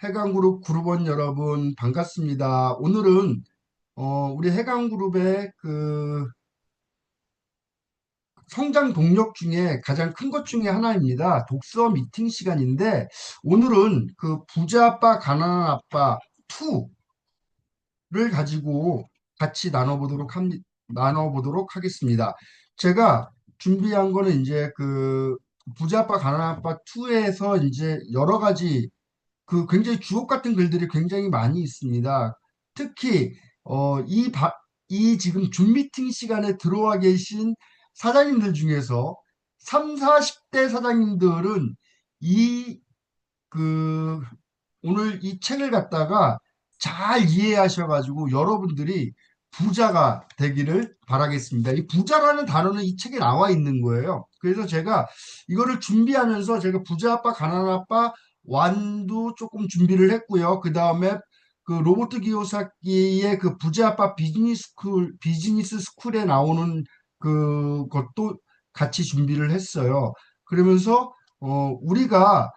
해강그룹 그룹원 여러분 반갑습니다. 오늘은 우리 해강그룹의 그 성장 동력 중에 가장 큰 것 중에 하나입니다. 독서 미팅 시간인데 오늘은 그 부자 아빠 가난한 아빠 2를 가지고 같이 나눠보도록 하겠습니다. 제가 준비한 거는 이제 그 부자 아빠 가난한 아빠 2에서 이제 여러 가지 그 굉장히 주옥 같은 글들이 굉장히 많이 있습니다. 특히 이 지금 줌 미팅 시간에 들어와 계신 사장님들 중에서 3, 40대 사장님들은 이 그 오늘 이 책을 갖다가 잘 이해하셔가지고 여러분들이 부자가 되기를 바라겠습니다. 이 부자라는 단어는 이 책에 나와 있는 거예요. 그래서 제가 이거를 준비하면서 제가 부자 아빠, 가난한 아빠 완도 조금 준비를 했고요. 그 다음에 그 로버트 기요사키의 그 부자 아빠 비즈니스 스쿨에 나오는 그것도 같이 준비를 했어요. 그러면서 우리가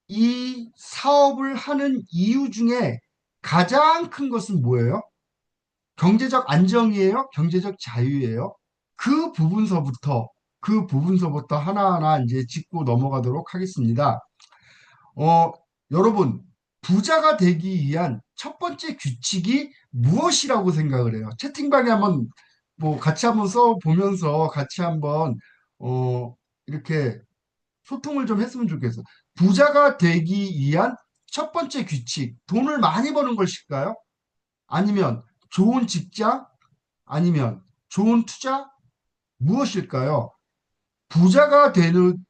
이 사업을 하는 이유 중에 가장 큰 것은 뭐예요? 경제적 안정이에요? 경제적 자유예요? 그 부분서부터, 그 부분서부터 하나하나 이제 짚고 넘어가도록 하겠습니다. 어, 여러분, 부자가 되기 위한 첫 번째 규칙이 무엇이라고 생각을 해요? 채팅방에 한번 뭐 같이 한번 써보면서 같이 한번 이렇게 소통을 좀 했으면 좋겠어. 부자가 되기 위한 첫 번째 규칙, 돈을 많이 버는 것일까요? 아니면 좋은 직장? 아니면 좋은 투자? 무엇일까요?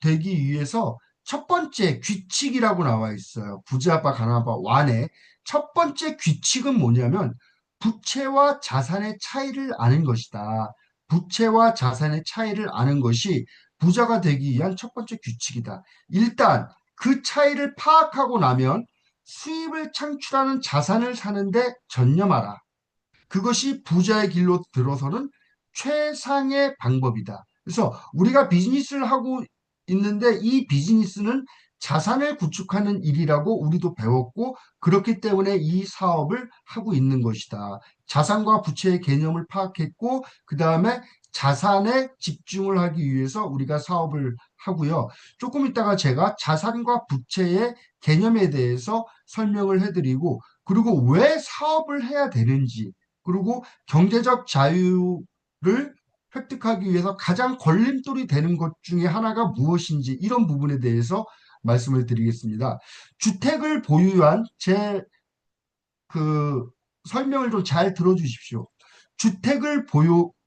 되기 위해서 첫 번째 규칙이라고 나와 있어요. 부자 아빠 가난한 아빠 완에 첫 번째 규칙은 뭐냐면 부채와 자산의 차이를 아는 것이다. 부채와 자산의 차이를 아는 것이 부자가 되기 위한 첫 번째 규칙이다. 일단 그 차이를 파악하고 나면 수입을 창출하는 자산을 사는데 전념하라. 그것이 부자의 길로 들어서는 최상의 방법이다. 그래서 우리가 비즈니스를 하고 있는데 이 비즈니스는 자산을 구축하는 일이라고 우리도 배웠고 그렇기 때문에 이 사업을 하고 있는 것이다. 자산과 부채의 개념을 파악했고 그 다음에 자산에 집중을 하기 위해서 우리가 사업을 하고요. 조금 있다가 제가 자산과 부채의 개념에 대해서 설명을 해드리고 그리고 왜 사업을 해야 되는지 그리고 경제적 자유를 획득하기 위해서 가장 걸림돌이 되는 것 중에 하나가 무엇인지 이런 부분에 대해서 말씀을 드리겠습니다. 주택을 보유한 제 그 설명을 좀 잘 들어주십시오. 주택을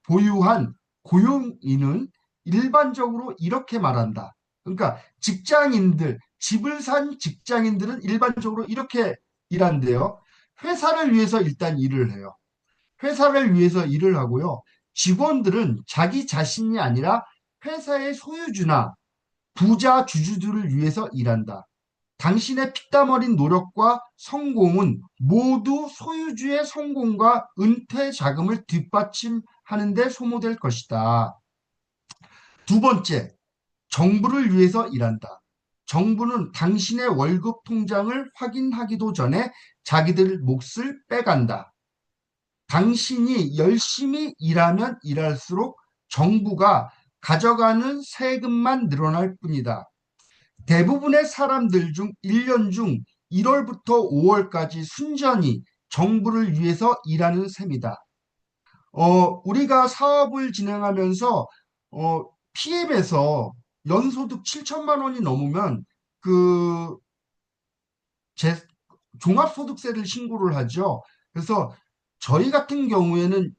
보유한 고용인은 일반적으로 이렇게 말한다. 그러니까 집을 산 직장인들은 일반적으로 이렇게 일한대요. 회사를 위해서 일단 일을 해요. 회사를 위해서 일을 하고요. 직원들은 자기 자신이 아니라 회사의 소유주나 부자 주주들을 위해서 일한다. 당신의 피땀 어린 노력과 성공은 모두 소유주의 성공과 은퇴 자금을 뒷받침하는 데 소모될 것이다. 두 번째, 정부를 위해서 일한다. 정부는 당신의 월급 통장을 확인하기도 전에 자기들 몫을 빼간다. 당신이 열심히 일하면 일할수록 정부가 가져가는 세금만 늘어날 뿐이다. 대부분의 사람들 중 1년 중 1월부터 5월까지 순전히 정부를 위해서 일하는 셈이다. 우리가 사업을 진행하면서 PF에서 연소득 7천만 원이 넘으면 그 제, 종합소득세를 신고를 하죠. 그래서 저희 같은 경우에는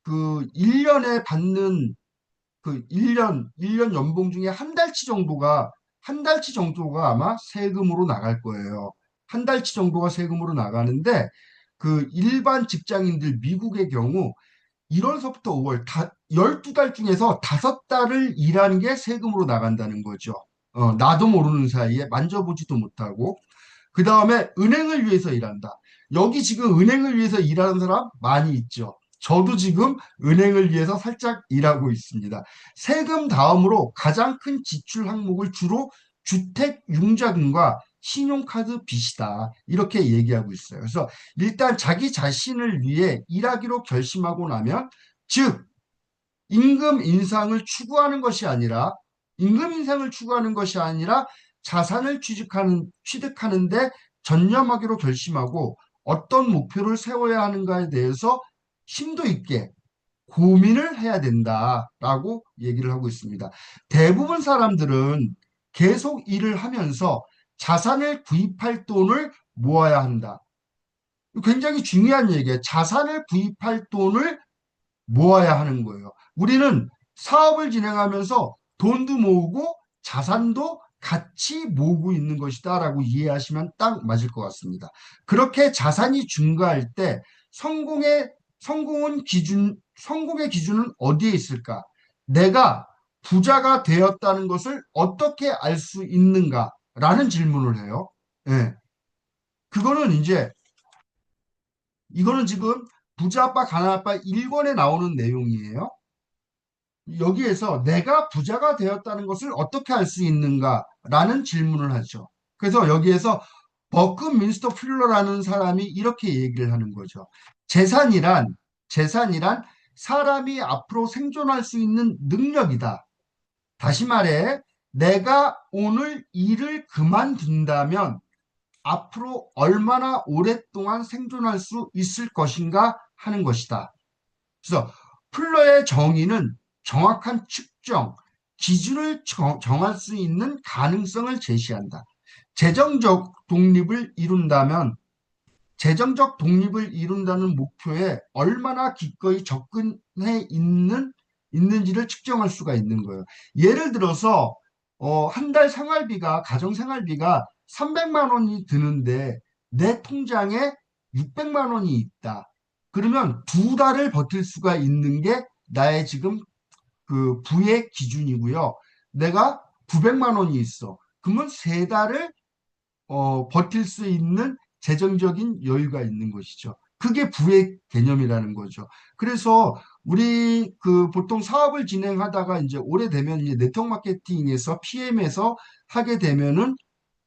그 1년에 받는 그 1년 연봉 중에 한 달치 정도가 아마 세금으로 나갈 거예요. 한 달치 정도가 세금으로 나가는데 그 일반 직장인들 미국의 경우 1월서부터 5월 12달 중에서 5달을 일하는 게 세금으로 나간다는 거죠. 나도 모르는 사이에 만져보지도 못하고 그 다음에 은행을 위해서 일한다. 여기 지금 은행을 위해서 일하는 사람 많이 있죠. 저도 지금 은행을 위해서 살짝 일하고 있습니다. 세금 다음으로 가장 큰 지출 항목을 주로 주택 융자금과 신용카드 빚이다. 이렇게 얘기하고 있어요. 그래서 일단 자기 자신을 위해 일하기로 결심하고 나면, 즉, 임금 인상을 추구하는 것이 아니라, 임금 인상을 추구하는 것이 아니라 자산을 취득하는데 전념하기로 결심하고 어떤 목표를 세워야 하는가에 대해서 심도 있게 고민을 해야 된다라고 얘기를 하고 있습니다. 대부분 사람들은 계속 일을 하면서 자산을 구입할 돈을 모아야 한다. 굉장히 중요한 얘기예요. 자산을 구입할 돈을 모아야 하는 거예요. 우리는 사업을 진행하면서 돈도 모으고 자산도 같이 모으고 있는 것이다라고 이해하시면 딱 맞을 것 같습니다. 그렇게 자산이 증가할 때 성공의 성공의 기준은 어디에 있을까? 내가 부자가 되었다는 것을 어떻게 알 수 있는가라는 질문을 해요. 예. 그거는 이제 이거는 지금 부자 아빠 가난 아빠 1권에 나오는 내용이에요. 여기에서 내가 부자가 되었다는 것을 어떻게 알 수 있는가라는 질문을 하죠. 그래서 여기에서 버크민스터 퓰러라는 사람이 이렇게 얘기를 하는 거죠. 재산이란, 재산이란 사람이 앞으로 생존할 수 있는 능력이다. 다시 말해, 내가 오늘 일을 그만둔다면 앞으로 얼마나 오랫동안 생존할 수 있을 것인가 하는 것이다. 그래서 플러의 정의는 정확한 측정, 기준을 정할 수 있는 가능성을 제시한다. 재정적 독립을 이룬다면 재정적 독립을 이룬다는 목표에 얼마나 기꺼이 접근해 있는지를 측정할 수가 있는 거예요. 예를 들어서 한 달 생활비가 가정 생활비가 300만 원이 드는데 내 통장에 600만 원이 있다. 그러면 두 달을 버틸 수가 있는 게 나의 지금 그 부의 기준이고요. 내가 900만 원이 있어. 그러면 세 달을 버틸 수 있는 재정적인 여유가 있는 것이죠. 그게 부의 개념이라는 거죠. 그래서 우리 그 보통 사업을 진행하다가 이제 오래되면 이제 네트워크 마케팅에서 PM에서 하게 되면은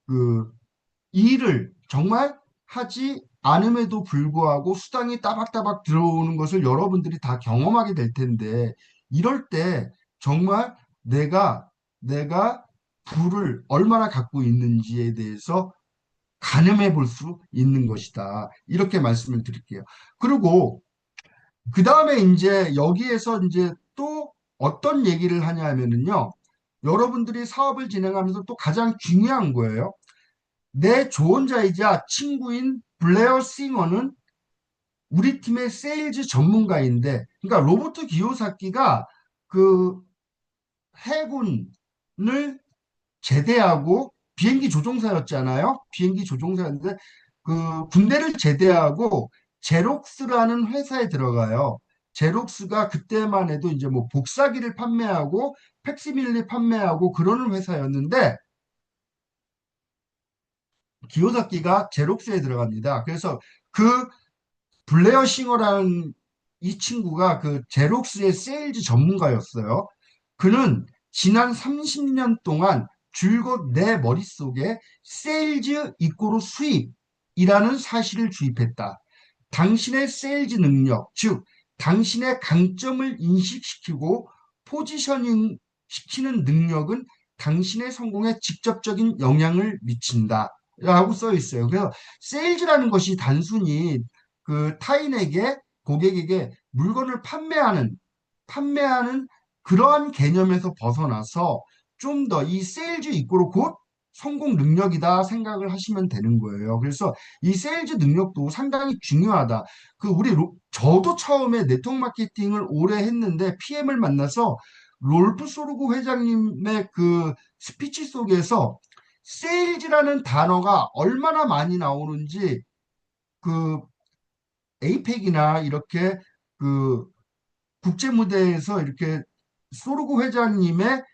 그 일을 정말 하지 않음에도 불구하고 수당이 따박따박 들어오는 것을 여러분들이 다 경험하게 될 텐데 이럴 때 정말 내가 부를 얼마나 갖고 있는지에 대해서 가늠해 볼 수 있는 것이다. 이렇게 말씀을 드릴게요. 그리고 그 다음에 이제 여기에서 이제 또 어떤 얘기를 하냐 하면은요. 여러분들이 사업을 진행하면서 또 가장 중요한 거예요. 내 조언자이자 친구인 블레어 싱어는 우리 팀의 세일즈 전문가인데, 그러니까 로버트 기요사키가 그 해군을 제대하고 비행기 조종사였잖아요. 비행기 조종사였는데 그 군대를 제대하고 제록스라는 회사에 들어가요. 제록스가 그때만 해도 이제 뭐 복사기를 판매하고 팩시밀리 판매하고 그러는 회사였는데 기요사키가 제록스에 들어갑니다. 그래서 그 블레어 싱어라는 이 친구가 그 제록스의 세일즈 전문가였어요. 그는 지난 30년 동안 줄곧 내 머릿속에 세일즈 이꼬르 수입이라는 사실을 주입했다. 당신의 세일즈 능력, 즉 당신의 강점을 인식시키고 포지셔닝 시키는 능력은 당신의 성공에 직접적인 영향을 미친다. 라고 써 있어요. 그래서 세일즈라는 것이 단순히 그 타인에게 고객에게 물건을 판매하는 그러한 개념에서 벗어나서 좀 더 이 세일즈 이꼬르 곧 성공 능력이다 생각을 하시면 되는 거예요. 그래서 이 세일즈 능력도 상당히 중요하다. 저도 처음에 네트워크 마케팅을 오래 했는데 PM을 만나서 롤프 소르고 회장님의 그 스피치 속에서 세일즈라는 단어가 얼마나 많이 나오는지 그 에이펙이나 이렇게 그 국제 무대에서 이렇게 소르고 회장님의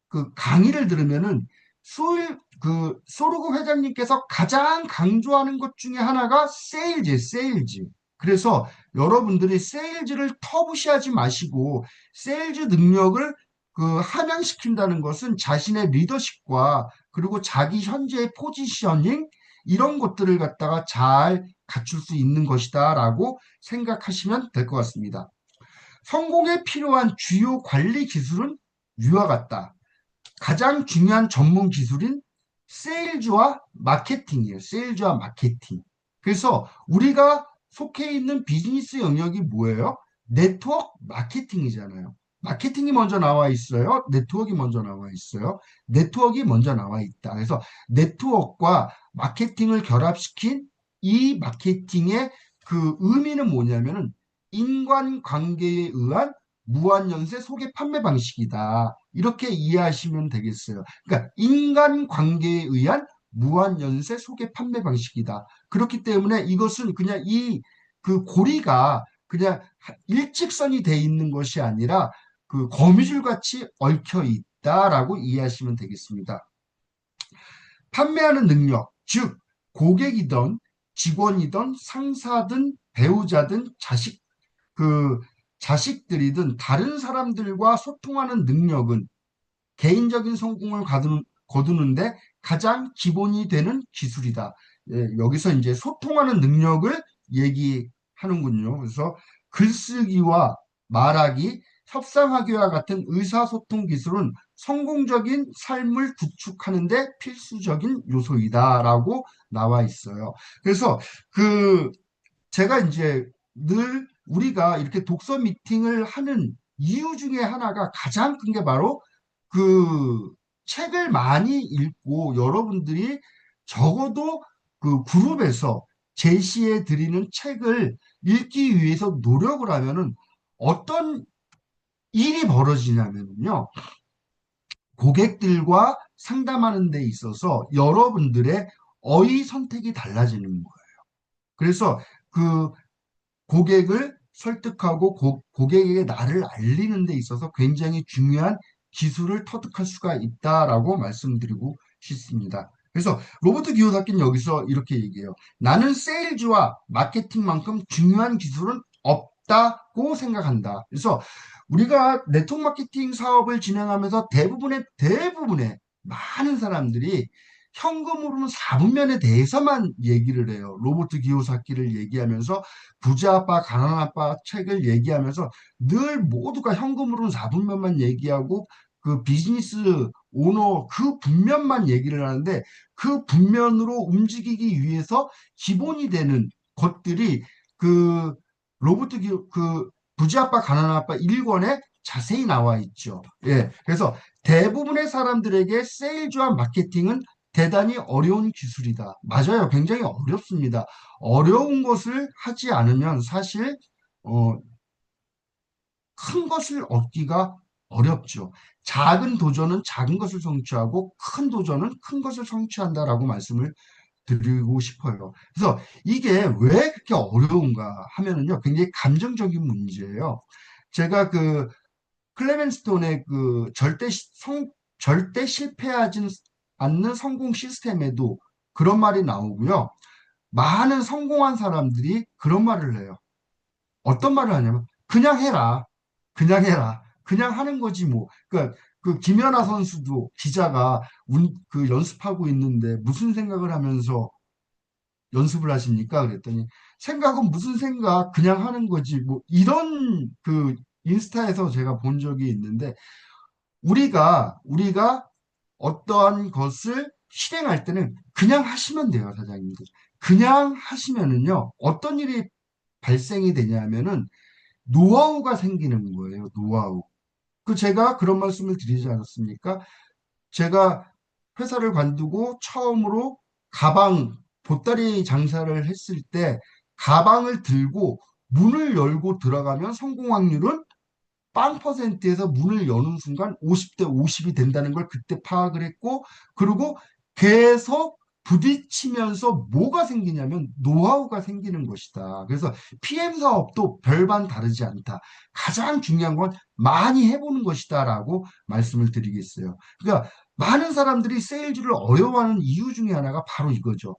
그 강의를 들으면은 소르고 회장님께서 가장 강조하는 것 중에 하나가 세일즈. 그래서 여러분들이 세일즈를 터부시하지 마시고 세일즈 능력을 함양시킨다는 것은 자신의 리더십과 그리고 자기 현재의 포지셔닝 이런 것들을 갖다가 잘 갖출 수 있는 것이다라고 생각하시면 될 것 같습니다. 성공에 필요한 주요 관리 기술은 위와 같다. 가장 중요한 전문 기술인 세일즈와 마케팅이에요. 세일즈와 마케팅. 그래서 우리가 속해 있는 비즈니스 영역이 뭐예요? 네트워크 마케팅이잖아요. 마케팅이 먼저 나와 있어요. 네트워크가 먼저 나와 있어요. 네트워크가 먼저 나와 있다. 그래서 네트워크와 마케팅을 결합시킨 이 마케팅의 그 의미는 뭐냐면은 인간관계에 의한 무한연쇄 소개 판매 방식이다. 이렇게 이해하시면 되겠어요. 그러니까 인간관계에 의한 무한연쇄 소개 판매 방식이다. 그렇기 때문에 이것은 그냥 그 고리가 그냥 일직선이 돼 있는 것이 아니라 그 거미줄 같이 얽혀 있다라고 이해하시면 되겠습니다. 판매하는 능력, 즉 고객이든 직원이든 상사든 배우자든 그 자식들이든 다른 사람들과 소통하는 능력은 개인적인 성공을 거두는데 가장 기본이 되는 기술이다. 예, 여기서 이제 소통하는 능력을 얘기하는군요. 그래서 글쓰기와 말하기, 협상하기와 같은 의사소통 기술은 성공적인 삶을 구축하는데 필수적인 요소이다라고 나와 있어요. 그래서 그 제가 이제 늘 우리가 이렇게 독서 미팅을 하는 이유 중에 하나가 가장 큰 게 바로 그 책을 많이 읽고 여러분들이 적어도 그 그룹에서 제시해 드리는 책을 읽기 위해서 노력을 하면은 어떤 일이 벌어지냐면요. 고객들과 상담하는 데 있어서 여러분들의 어휘 선택이 달라지는 거예요. 그래서 그 고객을 설득하고 고객에게 나를 알리는 데 있어서 굉장히 중요한 기술을 터득할 수가 있다라고 말씀드리고 싶습니다. 그래서 로버트 기요사키는 여기서 이렇게 얘기해요. 나는 세일즈와 마케팅만큼 중요한 기술은 없다고 생각한다. 그래서 우리가 네트워크 마케팅 사업을 진행하면서 대부분의 많은 사람들이 현금으로는 4분면에 대해서만 얘기를 해요. 로버트 기요사키를 얘기하면서 부자 아빠, 가난한 아빠 책을 얘기하면서 늘 모두가 현금으로는 4분면만 얘기하고 그 비즈니스 오너 그 분면만 얘기를 하는데 그 분면으로 움직이기 위해서 기본이 되는 것들이 그 그 부자 아빠, 가난한 아빠 1권에 자세히 나와 있죠. 예. 그래서 대부분의 사람들에게 세일즈와 마케팅은 대단히 어려운 기술이다. 맞아요. 굉장히 어렵습니다. 어려운 것을 하지 않으면 사실 어, 큰 것을 얻기가 어렵죠. 작은 도전은 작은 것을 성취하고 큰 도전은 큰 것을 성취한다라고 말씀을 드리고 싶어요. 그래서 이게 왜 그렇게 어려운가 하면은요, 굉장히 감정적인 문제예요. 제가 그 클레멘스톤의 절대 실패하지 않는 성공 시스템에도 그런 말이 나오고요. 많은 성공한 사람들이 그런 말을 해요. 어떤 말을 하냐면 그냥 해라. 그냥 해라. 그냥 하는 거지 뭐. 그러니까 그 김연아 선수도 기자가 그 연습하고 있는데 무슨 생각을 하면서 연습을 하십니까? 그랬더니 생각은 무슨 생각? 그냥 하는 거지 뭐 이런 그 인스타에서 제가 본 적이 있는데 우리가 어떠한 것을 실행할 때는 그냥 하시면 돼요, 사장님들. 그냥 하시면은요, 어떤 일이 발생이 되냐면은 노하우가 생기는 거예요, 노하우. 제가 그런 말씀을 드리지 않았습니까? 제가 회사를 관두고 처음으로 보따리 장사를 했을 때 가방을 들고 문을 열고 들어가면 성공 확률은 빵 퍼센트에서 문을 여는 순간 50대 50이 된다는 걸 그때 파악을 했고, 그리고 계속 부딪히면서 뭐가 생기냐면 노하우가 생기는 것이다. 그래서 PM 사업도 별반 다르지 않다. 가장 중요한 건 많이 해보는 것이다라고 말씀을 드리겠어요. 그러니까 많은 사람들이 세일즈를 어려워하는 이유 중에 하나가 바로 이거죠.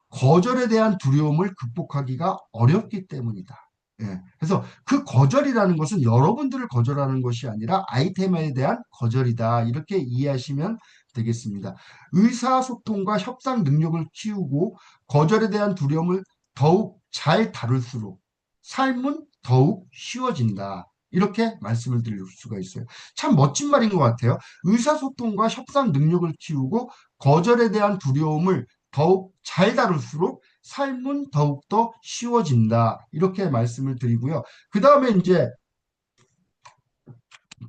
거절에 대한 두려움을 극복하기가 어렵기 때문이다. 예. 그래서 그 거절이라는 것은 여러분들을 거절하는 것이 아니라 아이템에 대한 거절이다. 이렇게 이해하시면 되겠습니다. 의사소통과 협상 능력을 키우고 거절에 대한 두려움을 더욱 잘 다룰수록 삶은 더욱 쉬워진다. 이렇게 말씀을 드릴 수가 있어요. 참 멋진 말인 것 같아요. 의사소통과 협상 능력을 키우고 거절에 대한 두려움을 더욱 잘 다룰수록 삶은 더욱더 쉬워진다. 이렇게 말씀을 드리고요. 그 다음에 이제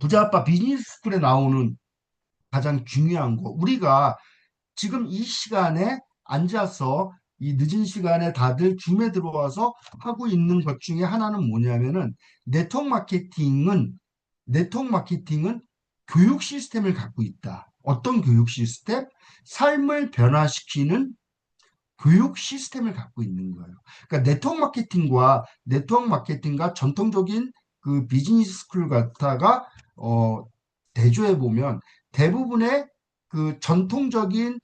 부자아빠 비즈니스 스쿨에 나오는 가장 중요한 거. 우리가 지금 이 시간에 앉아서 이 늦은 시간에 다들 줌에 들어와서 하고 있는 것 중에 하나는 뭐냐면은 네트워크 마케팅은 교육 시스템을 갖고 있다. 어떤 교육 시스템? 삶을 변화시키는 교육 시스템을 갖고 있는 거예요. 그러니까 네트워크 마케팅과 전통적인 그 비즈니스 스쿨 같다가 대조해 보면 대부분의 그 전통적인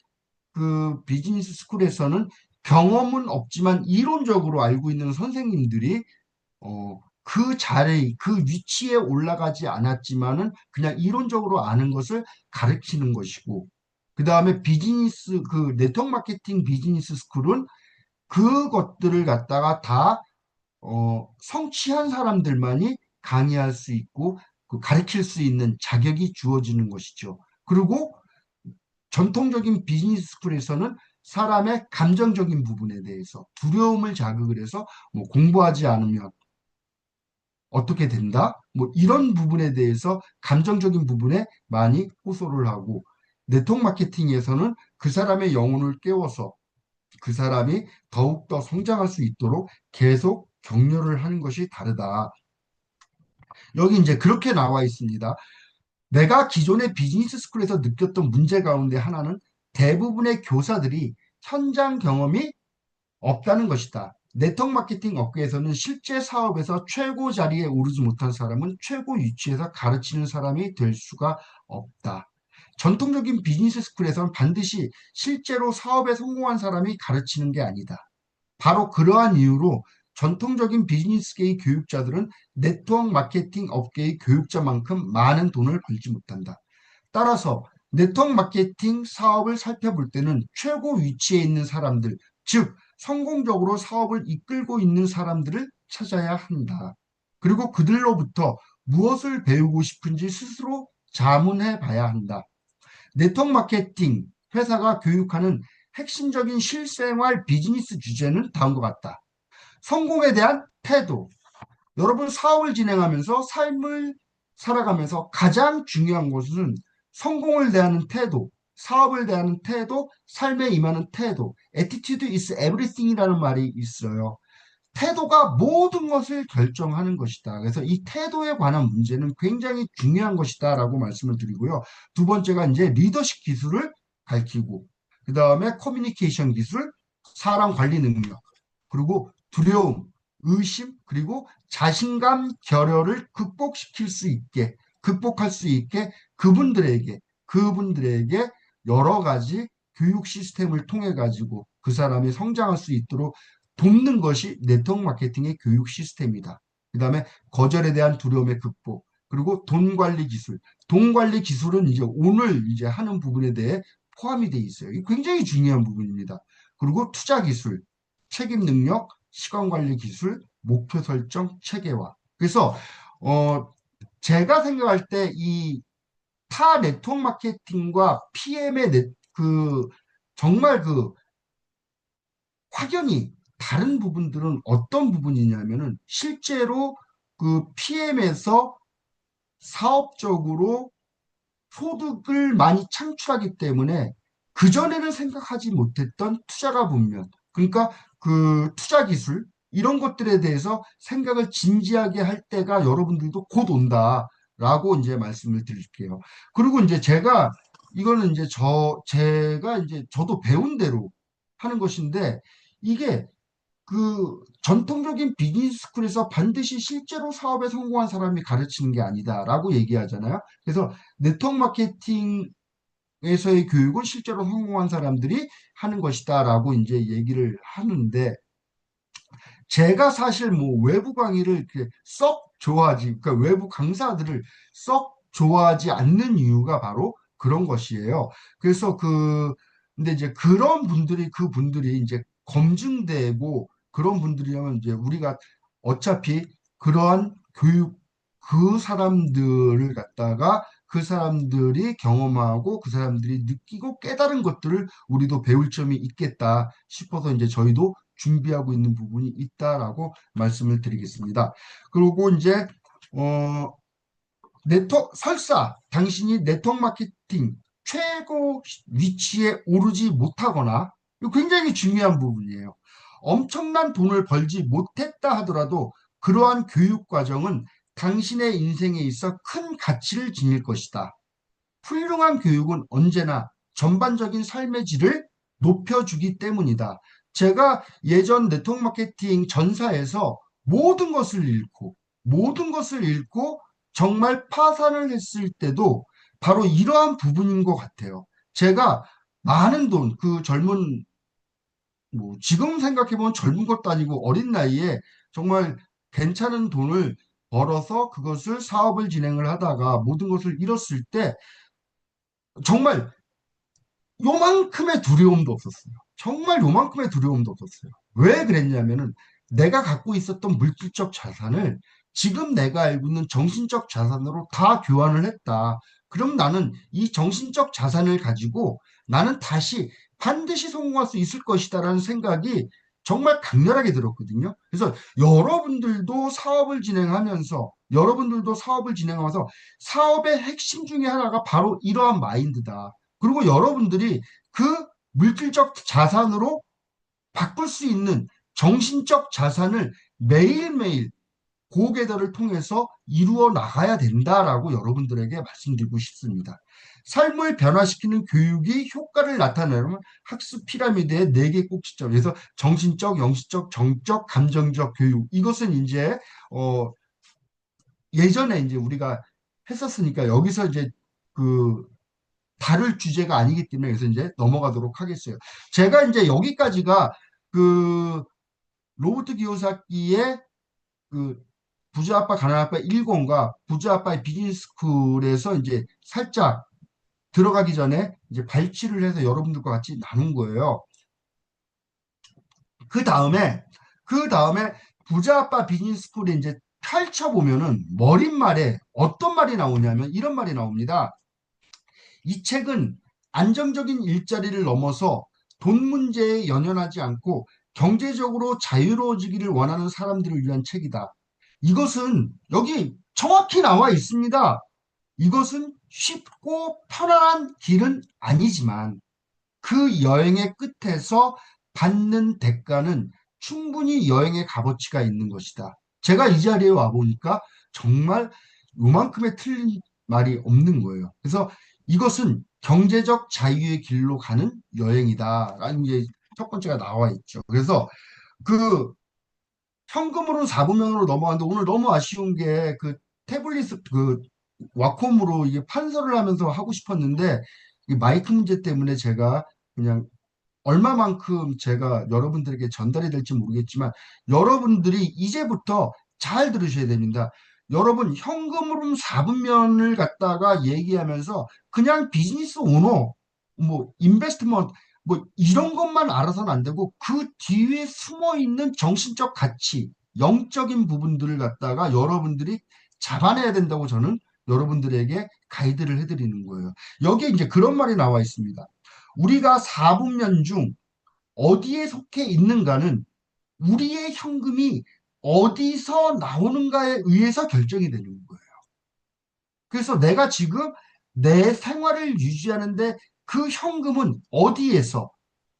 그 비즈니스 스쿨에서는 경험은 없지만 이론적으로 알고 있는 선생님들이 그 자리, 그 위치에 올라가지 않았지만은 그냥 이론적으로 아는 것을 가르치는 것이고, 그 다음에 그 네트워크 마케팅 비즈니스 스쿨은 그것들을 갖다가 다, 성취한 사람들만이 강의할 수 있고, 그 가르칠 수 있는 자격이 주어지는 것이죠. 그리고 전통적인 비즈니스 스쿨에서는 사람의 감정적인 부분에 대해서 두려움을 자극을 해서 뭐 공부하지 않으면 어떻게 된다? 뭐 이런 부분에 대해서 감정적인 부분에 많이 호소를 하고 네트워크 마케팅에서는 그 사람의 영혼을 깨워서 그 사람이 더욱더 성장할 수 있도록 계속 격려를 하는 것이 다르다. 여기 이제 그렇게 나와 있습니다. 내가 기존의 비즈니스 스쿨에서 느꼈던 문제 가운데 하나는 대부분의 교사들이 현장 경험이 없다는 것이다. 네트워크 마케팅 업계에서는 실제 사업에서 최고 자리에 오르지 못한 사람은 최고 위치에서 가르치는 사람이 될 수가 없다. 전통적인 비즈니스 스쿨에서는 반드시 실제로 사업에 성공한 사람이 가르치는 게 아니다. 바로 그러한 이유로 전통적인 비즈니스계의 교육자들은 네트워크 마케팅 업계의 교육자만큼 많은 돈을 벌지 못한다. 따라서 네트워크 마케팅 사업을 살펴볼 때는 최고 위치에 있는 사람들, 즉 성공적으로 사업을 이끌고 있는 사람들을 찾아야 한다. 그리고 그들로부터 무엇을 배우고 싶은지 스스로 자문해 봐야 한다. 네트워크 마케팅 회사가 교육하는 핵심적인 실생활 비즈니스 주제는 다음과 같다. 성공에 대한 태도. 여러분 사업을 진행하면서 삶을 살아가면서 가장 중요한 것은 성공을 대하는 태도, 사업을 대하는 태도, 삶에 임하는 태도. Attitude is everything이라는 말이 있어요. 태도가 모든 것을 결정하는 것이다. 그래서 이 태도에 관한 문제는 굉장히 중요한 것이다라고 말씀을 드리고요. 두 번째가 이제 리더십 기술을 가르치고, 그 다음에 커뮤니케이션 기술, 사람 관리 능력, 그리고 두려움, 의심, 그리고 자신감, 결여를 극복할 수 있게 그분들에게 여러 가지 교육 시스템을 통해 가지고 그 사람이 성장할 수 있도록 돕는 것이 네트워크 마케팅의 교육 시스템이다. 그 다음에 거절에 대한 두려움의 극복, 그리고 돈 관리 기술. 돈 관리 기술은 이제 오늘 이제 하는 부분에 대해 포함이 돼 있어요. 이 굉장히 중요한 부분입니다. 그리고 투자 기술, 책임 능력, 시간 관리 기술, 목표 설정, 체계화. 그래서 제가 생각할 때 이 타 네트워크 마케팅과 PM의 정말 그 확연히 다른 부분들은 어떤 부분이냐면은 실제로 그 PM에서 사업적으로 소득을 많이 창출하기 때문에 그전에는 생각하지 못했던 투자가 분명. 그러니까 그 투자 기술, 이런 것들에 대해서 생각을 진지하게 할 때가 여러분들도 곧 온다라고 이제 말씀을 드릴게요. 그리고 이제 이거는 이제 제가 이제 저도 배운 대로 하는 것인데 이게 그 전통적인 비즈니스 스쿨에서 반드시 실제로 사업에 성공한 사람이 가르치는 게 아니다라고 얘기하잖아요. 그래서 네트워크 마케팅에서의 교육은 실제로 성공한 사람들이 하는 것이다라고 이제 얘기를 하는데 제가 사실 뭐 외부 강의를 이렇게 썩 좋아하지, 그러니까 외부 강사들을 썩 좋아하지 않는 이유가 바로 그런 것이에요. 그래서 근데 이제 그런 분들이, 그분들이 이제 검증되고 그런 분들이라면 이제 우리가 어차피 그러한 교육, 그 사람들을 갖다가 그 사람들이 경험하고 그 사람들이 느끼고 깨달은 것들을 우리도 배울 점이 있겠다 싶어서 이제 저희도 준비하고 있는 부분이 있다라고 말씀을 드리겠습니다. 그리고 이제 어 설사 당신이 네트워크 마케팅 최고 위치에 오르지 못하거나, 이거 굉장히 중요한 부분이에요. 엄청난 돈을 벌지 못했다 하더라도 그러한 교육 과정은 당신의 인생에 있어 큰 가치를 지닐 것이다. 훌륭한 교육은 언제나 전반적인 삶의 질을 높여주기 때문이다. 제가 예전 네트워크 마케팅 전사에서 모든 것을 잃고, 모든 것을 잃고 정말 파산을 했을 때도 바로 이러한 부분인 것 같아요. 제가 많은 돈, 그 젊은, 뭐, 지금 생각해보면 젊은 것도 아니고 어린 나이에 정말 괜찮은 돈을 벌어서 그것을 사업을 진행을 하다가 모든 것을 잃었을 때 정말 요만큼의 두려움도 없었어요. 정말 요만큼의 두려움도 없었어요. 왜 그랬냐면은 내가 갖고 있었던 물질적 자산을 지금 내가 알고 있는 정신적 자산으로 다 교환을 했다. 그럼 나는 이 정신적 자산을 가지고 나는 다시 반드시 성공할 수 있을 것이다라는 생각이 정말 강렬하게 들었거든요. 그래서 여러분들도 사업을 진행하면서 사업의 핵심 중에 하나가 바로 이러한 마인드다. 그리고 여러분들이 그 물질적 자산으로 바꿀 수 있는 정신적 자산을 매일매일 고개들을 통해서 이루어 나가야 된다라고 여러분들에게 말씀드리고 싶습니다. 삶을 변화시키는 교육이 효과를 나타내려면 학습 피라미드의 네 개 꼭지점. 그래서 정신적, 영시적, 정적, 감정적 교육. 이것은 이제 예전에 이제 우리가 했었으니까 여기서 이제 그 다룰 주제가 아니기 때문에 그래서 이제 넘어가도록 하겠어요. 제가 이제 여기까지가 그 로버트 기요사키의 그 부자아빠 가난아빠 1권과 부자아빠의 비즈니스 스쿨에서 이제 살짝 들어가기 전에 이제 발췌를 해서 여러분들과 같이 나눈 거예요. 그 다음에 부자아빠 비즈니스 스쿨에 이제 펼쳐보면은 머릿말에 어떤 말이 나오냐면 이런 말이 나옵니다. 이 책은 안정적인 일자리를 넘어서 돈 문제에 연연하지 않고 경제적으로 자유로워지기를 원하는 사람들을 위한 책이다. 이것은 여기 정확히 나와 있습니다. 이것은 쉽고 편안한 길은 아니지만 그 여행의 끝에서 받는 대가는 충분히 여행의 값어치가 있는 것이다. 제가 이 자리에 와 보니까 정말 요만큼의 틀린 말이 없는 거예요. 그래서 이것은 경제적 자유의 길로 가는 여행이다라는 게 첫 번째가 나와 있죠. 그래서 그 현금으로는 4분면으로 넘어가는데 오늘 너무 아쉬운 게 그 태블릿 와콤으로 이게 판서를 하면서 하고 싶었는데 이 마이크 문제 때문에 제가 그냥 얼마만큼 제가 여러분들에게 전달이 될지 모르겠지만 여러분들이 이제부터 잘 들으셔야 됩니다. 여러분 현금으로 4분면을 갖다가 얘기하면서 그냥 비즈니스 오너, 뭐 인베스트먼트 뭐 이런 것만 알아서는 안 되고 그 뒤에 숨어 있는 정신적 가치, 영적인 부분들을 갖다가 여러분들이 잡아내야 된다고 저는 여러분들에게 가이드를 해드리는 거예요. 여기에 이제 그런 말이 나와 있습니다. 우리가 4분면 중 어디에 속해 있는가는 우리의 현금이 어디서 나오는가에 의해서 결정이 되는 거예요. 그래서 내가 지금 내 생활을 유지하는데 그 현금은 어디에서,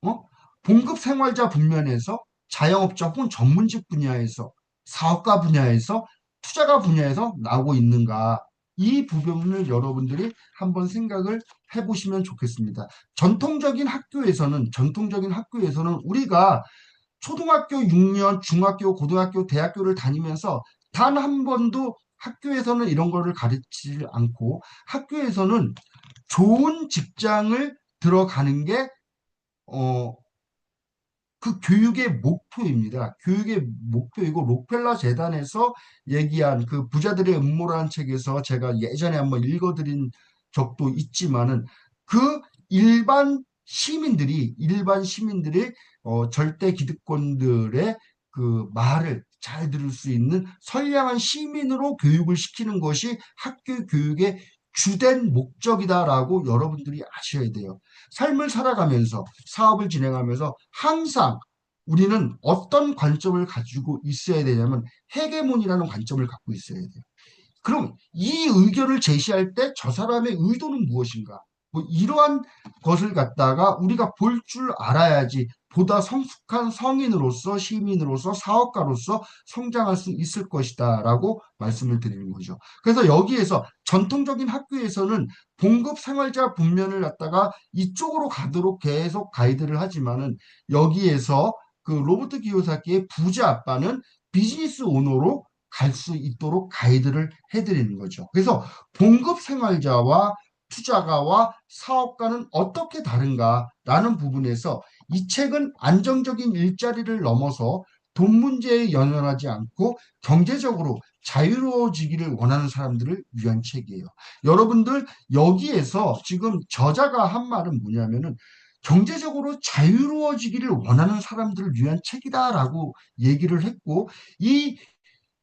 어? 봉급 생활자 분면에서, 자영업자 혹은 전문직 분야에서, 사업가 분야에서, 투자가 분야에서 나오고 있는가. 이 부분을 여러분들이 한번 생각을 해보시면 좋겠습니다. 전통적인 학교에서는 우리가 초등학교 6년, 중학교, 고등학교, 대학교를 다니면서 단 한 번도 학교에서는 이런 거를 가르치지 않고 학교에서는 좋은 직장을 들어가는 게 어, 그 교육의 목표입니다. 교육의 목표이고 록펠러 재단에서 얘기한 그 부자들의 음모라는 책에서 제가 예전에 한번 읽어드린 적도 있지만은 그 일반 시민들이 절대 기득권들의 그 말을 잘 들을 수 있는 선량한 시민으로 교육을 시키는 것이 학교 교육의 주된 목적이다라고 여러분들이 아셔야 돼요. 삶을 살아가면서 사업을 진행하면서 항상 우리는 어떤 관점을 가지고 있어야 되냐면 헤게몬이라는 관점을 갖고 있어야 돼요. 그럼 이 의견을 제시할 때 저 사람의 의도는 무엇인가? 뭐 이러한 것을 갖다가 우리가 볼 줄 알아야지 보다 성숙한 성인으로서 시민으로서 사업가로서 성장할 수 있을 것이다라고 말씀을 드리는 거죠. 그래서 여기에서 전통적인 학교에서는 봉급 생활자 분면을 갖다가 이쪽으로 가도록 계속 가이드를 하지만은 여기에서 그 로버트 기요사키의 부자 아빠는 비즈니스 오너로 갈 수 있도록 가이드를 해드리는 거죠. 그래서 봉급 생활자와 투자가와 사업가는 어떻게 다른가라는 부분에서 이 책은 안정적인 일자리를 넘어서 돈 문제에 연연하지 않고 경제적으로 자유로워지기를 원하는 사람들을 위한 책이에요. 여러분들 여기에서 지금 저자가 한 말은 뭐냐면은 경제적으로 자유로워지기를 원하는 사람들을 위한 책이다라고 얘기를 했고 이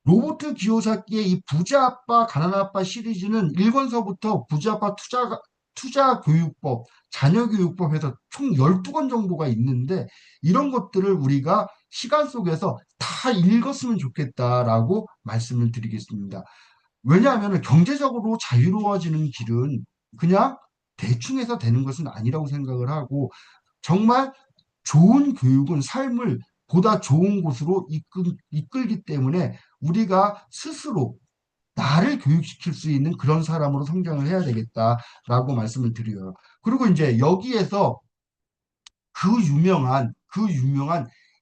로버트 기요사키의 이 부자 아빠, 가난 아빠 시리즈는 1권서부터 부자 아빠 투자 교육법, 자녀 교육법 해서 총 12권 정도가 있는데 이런 것들을 우리가 시간 속에서 다 읽었으면 좋겠다라고 말씀을 드리겠습니다. 왜냐하면 경제적으로 자유로워지는 길은 그냥 대충 해서 되는 것은 아니라고 생각을 하고 정말 좋은 교육은 삶을 보다 좋은 곳으로 이끌기 때문에 우리가 스스로 나를 교육시킬 수 있는 그런 사람으로 성장을 해야 되겠다라고 말씀을 드려요. 그리고 이제 여기에서 그 유명한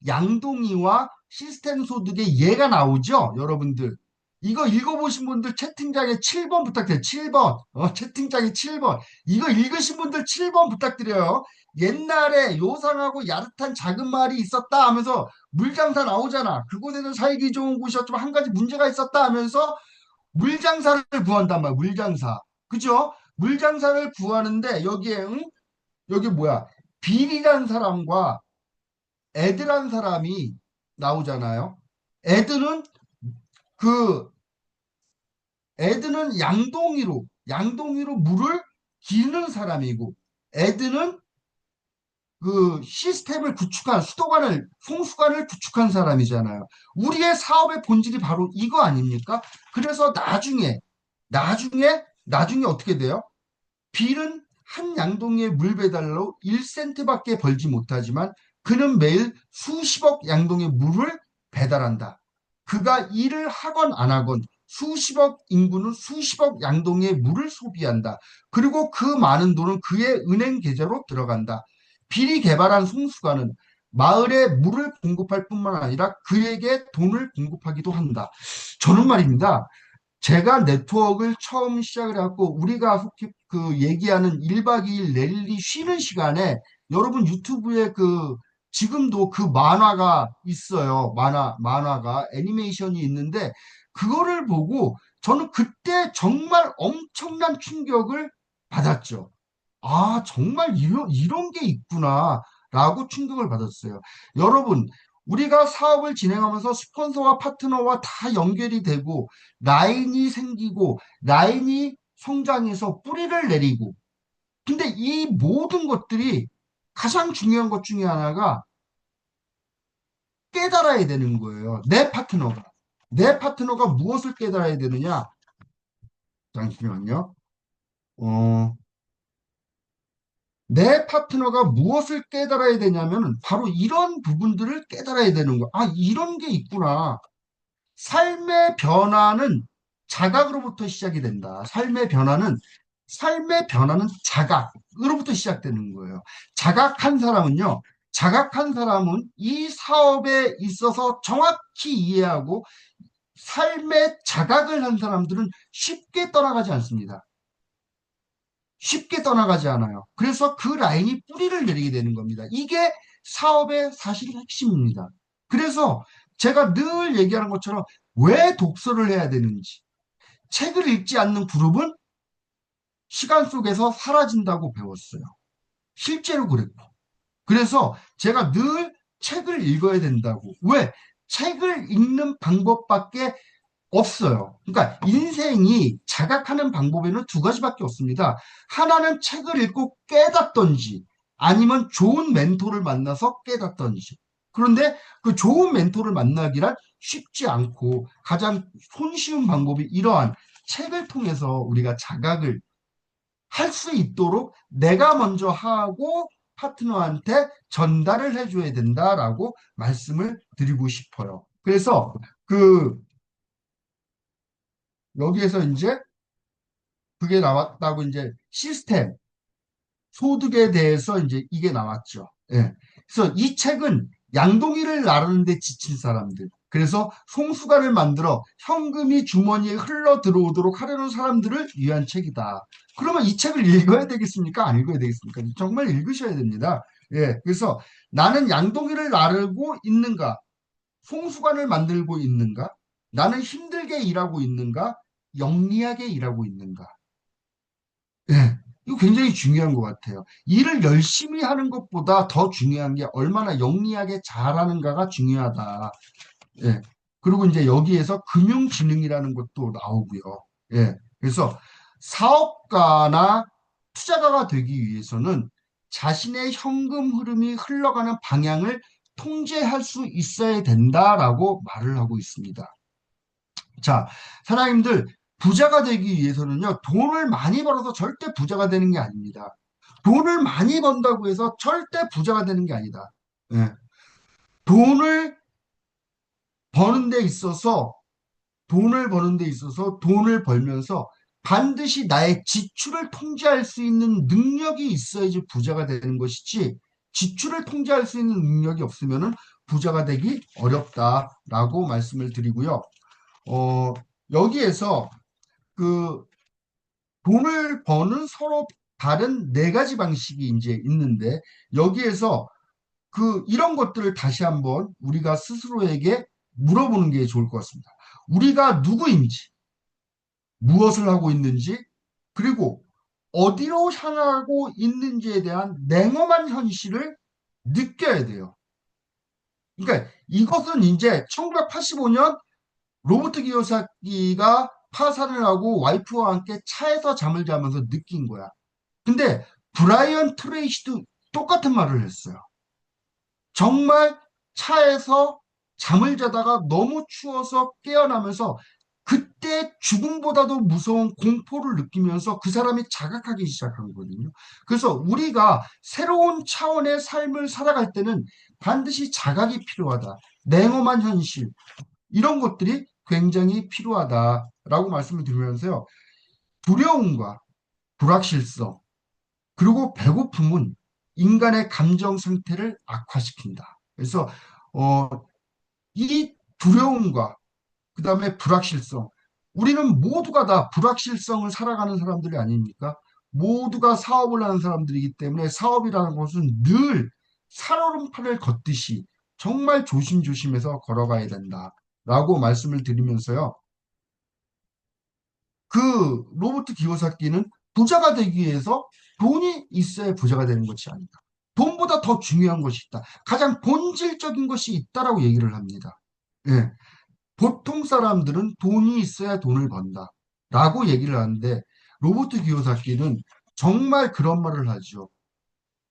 양동이와 시스템 소득의 예가 나오죠, 여러분들. 이거 읽어보신 분들 채팅창에 7번 부탁드려요. 7번. 채팅창에 7번. 이거 읽으신 분들 7번 부탁드려요. 옛날에 요상하고 야릇한 작은 마을이 있었다 하면서 물장사 나오잖아. 그곳에는 살기 좋은 곳이었지만 한 가지 문제가 있었다 하면서 물장사를 구한단 말이야. 물장사. 그죠? 물장사를 구하는데 여기에 여기 뭐야? 빌이라는 사람과 에드란 사람이 나오잖아요. 에드는 그 에드는 양동이로 물을 기르는 사람이고 에드는 그 시스템을 구축한 송수관을 구축한 사람이잖아요. 우리의 사업의 본질이 바로 이거 아닙니까? 그래서 나중에 어떻게 돼요? 빌은 한 양동이의 물 배달로 1센트밖에 벌지 못하지만 그는 매일 수십억 양동이의 물을 배달한다. 그가 일을 하건 안 하건 수십억 인구는 수십억 양동이의 물을 소비한다. 그리고 그 많은 돈은 그의 은행 계좌로 들어간다. 빌이 개발한 송수관은 마을에 물을 공급할 뿐만 아니라 그에게 돈을 공급하기도 한다. 저는 말입니다. 제가 네트워크를 처음 시작을 해갖고 우리가 속히 그 얘기하는 1박 2일 랠리 쉬는 시간에 여러분 유튜브에 그 지금도 그 만화가 있어요. 만화가 애니메이션이 있는데 그거를 보고 저는 그때 정말 엄청난 충격을 받았죠. 아, 정말 이런 게 있구나라고 충격을 받았어요. 여러분, 우리가 사업을 진행하면서 스폰서와 파트너와 다 연결이 되고 라인이 성장해서 뿌리를 내리고 근데 이 모든 것들이 가장 중요한 것 중에 하나가 깨달아야 되는 거예요. 내 파트너가 무엇을 깨달아야 되느냐? 잠시만요. 어, 내 파트너가 무엇을 깨달아야 되냐면 바로 이런 부분들을 깨달아야 되는 거야. 아, 이런 게 있구나. 삶의 변화는 자각으로부터 시작이 된다. 삶의 변화는 자각으로부터 시작되는 거예요. 자각한 사람은 이 사업에 있어서 정확히 이해하고 삶의 자각을 한 사람들은 쉽게 떠나가지 않습니다. 쉽게 떠나가지 않아요. 그래서 그 라인이 뿌리를 내리게 되는 겁니다. 이게 사업의 사실 핵심입니다. 그래서 제가 늘 얘기하는 것처럼 왜 독서를 해야 되는지, 책을 읽지 않는 그룹은 시간 속에서 사라진다고 배웠어요. 실제로 그랬고. 그래서 제가 늘 책을 읽어야 된다고. 왜? 책을 읽는 방법밖에 없어요. 그러니까 인생이 자각하는 방법에는 두 가지밖에 없습니다. 하나는 책을 읽고 깨닫던지 아니면 좋은 멘토를 만나서 깨닫던지. 그런데 그 좋은 멘토를 만나기란 쉽지 않고 가장 손쉬운 방법이 이러한 책을 통해서 우리가 자각을 할 수 있도록 내가 먼저 하고 파트너한테 전달을 해줘야 된다라고 말씀을 드리고 싶어요. 그래서 그 여기에서 이제 그게 나왔다고 이제 시스템, 소득에 대해서 이제 이게 나왔죠. 예. 그래서 이 책은 양동이를 나르는데 지친 사람들, 그래서 송수관을 만들어 현금이 주머니에 흘러 들어오도록 하려는 사람들을 위한 책이다. 그러면 이 책을 읽어야 되겠습니까? 안 읽어야 되겠습니까? 정말 읽으셔야 됩니다. 예. 그래서 나는 양동이를 나르고 있는가? 송수관을 만들고 있는가? 나는 힘들게 일하고 있는가? 영리하게 일하고 있는가? 예, 이거 굉장히 중요한 것 같아요. 일을 열심히 하는 것보다 더 중요한 게 얼마나 영리하게 잘하는가가 중요하다. 예. 그리고 이제 여기에서 금융지능이라는 것도 나오고요. 예. 그래서 사업가나 투자가가 되기 위해서는 자신의 현금 흐름이 흘러가는 방향을 통제할 수 있어야 된다라고 말을 하고 있습니다. 자, 사장님들, 부자가 되기 위해서는요, 돈을 많이 벌어서 절대 부자가 되는 게 아닙니다. 돈을 많이 번다고 해서 절대 부자가 되는 게 아니다. 예. 돈을 버는 데 있어서, 돈을 버는 데 있어서 돈을 벌면서 반드시 나의 지출을 통제할 수 있는 능력이 있어야지 부자가 되는 것이지, 지출을 통제할 수 있는 능력이 없으면은 부자가 되기 어렵다라고 말씀을 드리고요. 어, 여기에서 그 돈을 버는 서로 다른 네 가지 방식이 이제 있는데 여기에서 그 이런 것들을 다시 한번 우리가 스스로에게 물어보는 게 좋을 것 같습니다. 우리가 누구인지, 무엇을 하고 있는지, 그리고 어디로 향하고 있는지에 대한 냉엄한 현실을 느껴야 돼요. 그러니까 이것은 이제 1985년 로버트 기요사키가 파산을 하고 와이프와 함께 차에서 잠을 자면서 느낀 거야. 근데 브라이언 트레이시도 똑같은 말을 했어요. 정말 차에서 잠을 자다가 너무 추워서 깨어나면서 그때 죽음보다도 무서운 공포를 느끼면서 그 사람이 자각하기 시작한 거거든요. 그래서 우리가 새로운 차원의 삶을 살아갈 때는 반드시 자각이 필요하다. 냉엄한 현실, 이런 것들이 굉장히 필요하다라고 말씀을 드리면서요. 두려움과 불확실성, 그리고 배고픔은 인간의 감정 상태를 악화시킨다. 그래서 어, 이 두려움과 그다음에 불확실성, 우리는 모두가 다 불확실성을 살아가는 사람들이 아닙니까? 모두가 사업을 하는 사람들이기 때문에 사업이라는 것은 늘 살얼음판을 걷듯이 정말 조심조심해서 걸어가야 된다라고 말씀을 드리면서요. 그 로버트 기요사키는 부자가 되기 위해서 돈이 있어야 부자가 되는 것이 아니다. 돈보다 더 중요한 것이 있다. 가장 본질적인 것이 있다라고 얘기를 합니다. 예. 보통 사람들은 돈이 있어야 돈을 번다. 라고 얘기를 하는데 로버트 기요사키는 정말 그런 말을 하죠.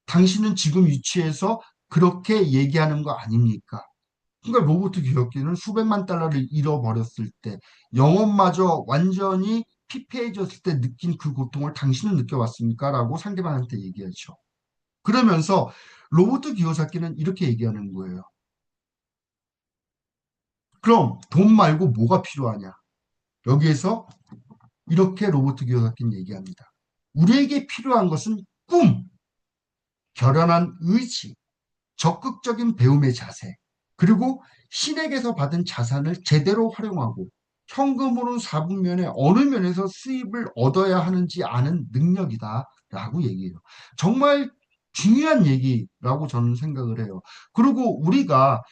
당신은 지금 위치에서 그렇게 얘기하는 거 아닙니까? 그러니까 로버트 기업계는 수백만 달러를 잃어버렸을 때, 영혼마저 완전히 피폐해졌을 때 느낀 그 고통을 당신은 느껴봤습니까? 라고 상대방한테 얘기하죠. 그러면서 로버트 기요사키는 이렇게 얘기하는 거예요. 그럼 돈 말고 뭐가 필요하냐? 여기에서 이렇게 로버트 기요사키는 얘기합니다. 우리에게 필요한 것은 꿈, 결연한 의지, 적극적인 배움의 자세, 그리고 신에게서 받은 자산을 제대로 활용하고 현금으로 사분면에 어느 면에서 수입을 얻어야 하는지 아는 능력이다라고 얘기해요. 정말 중요한 얘기라고 저는 생각을 해요. 그리고 우리가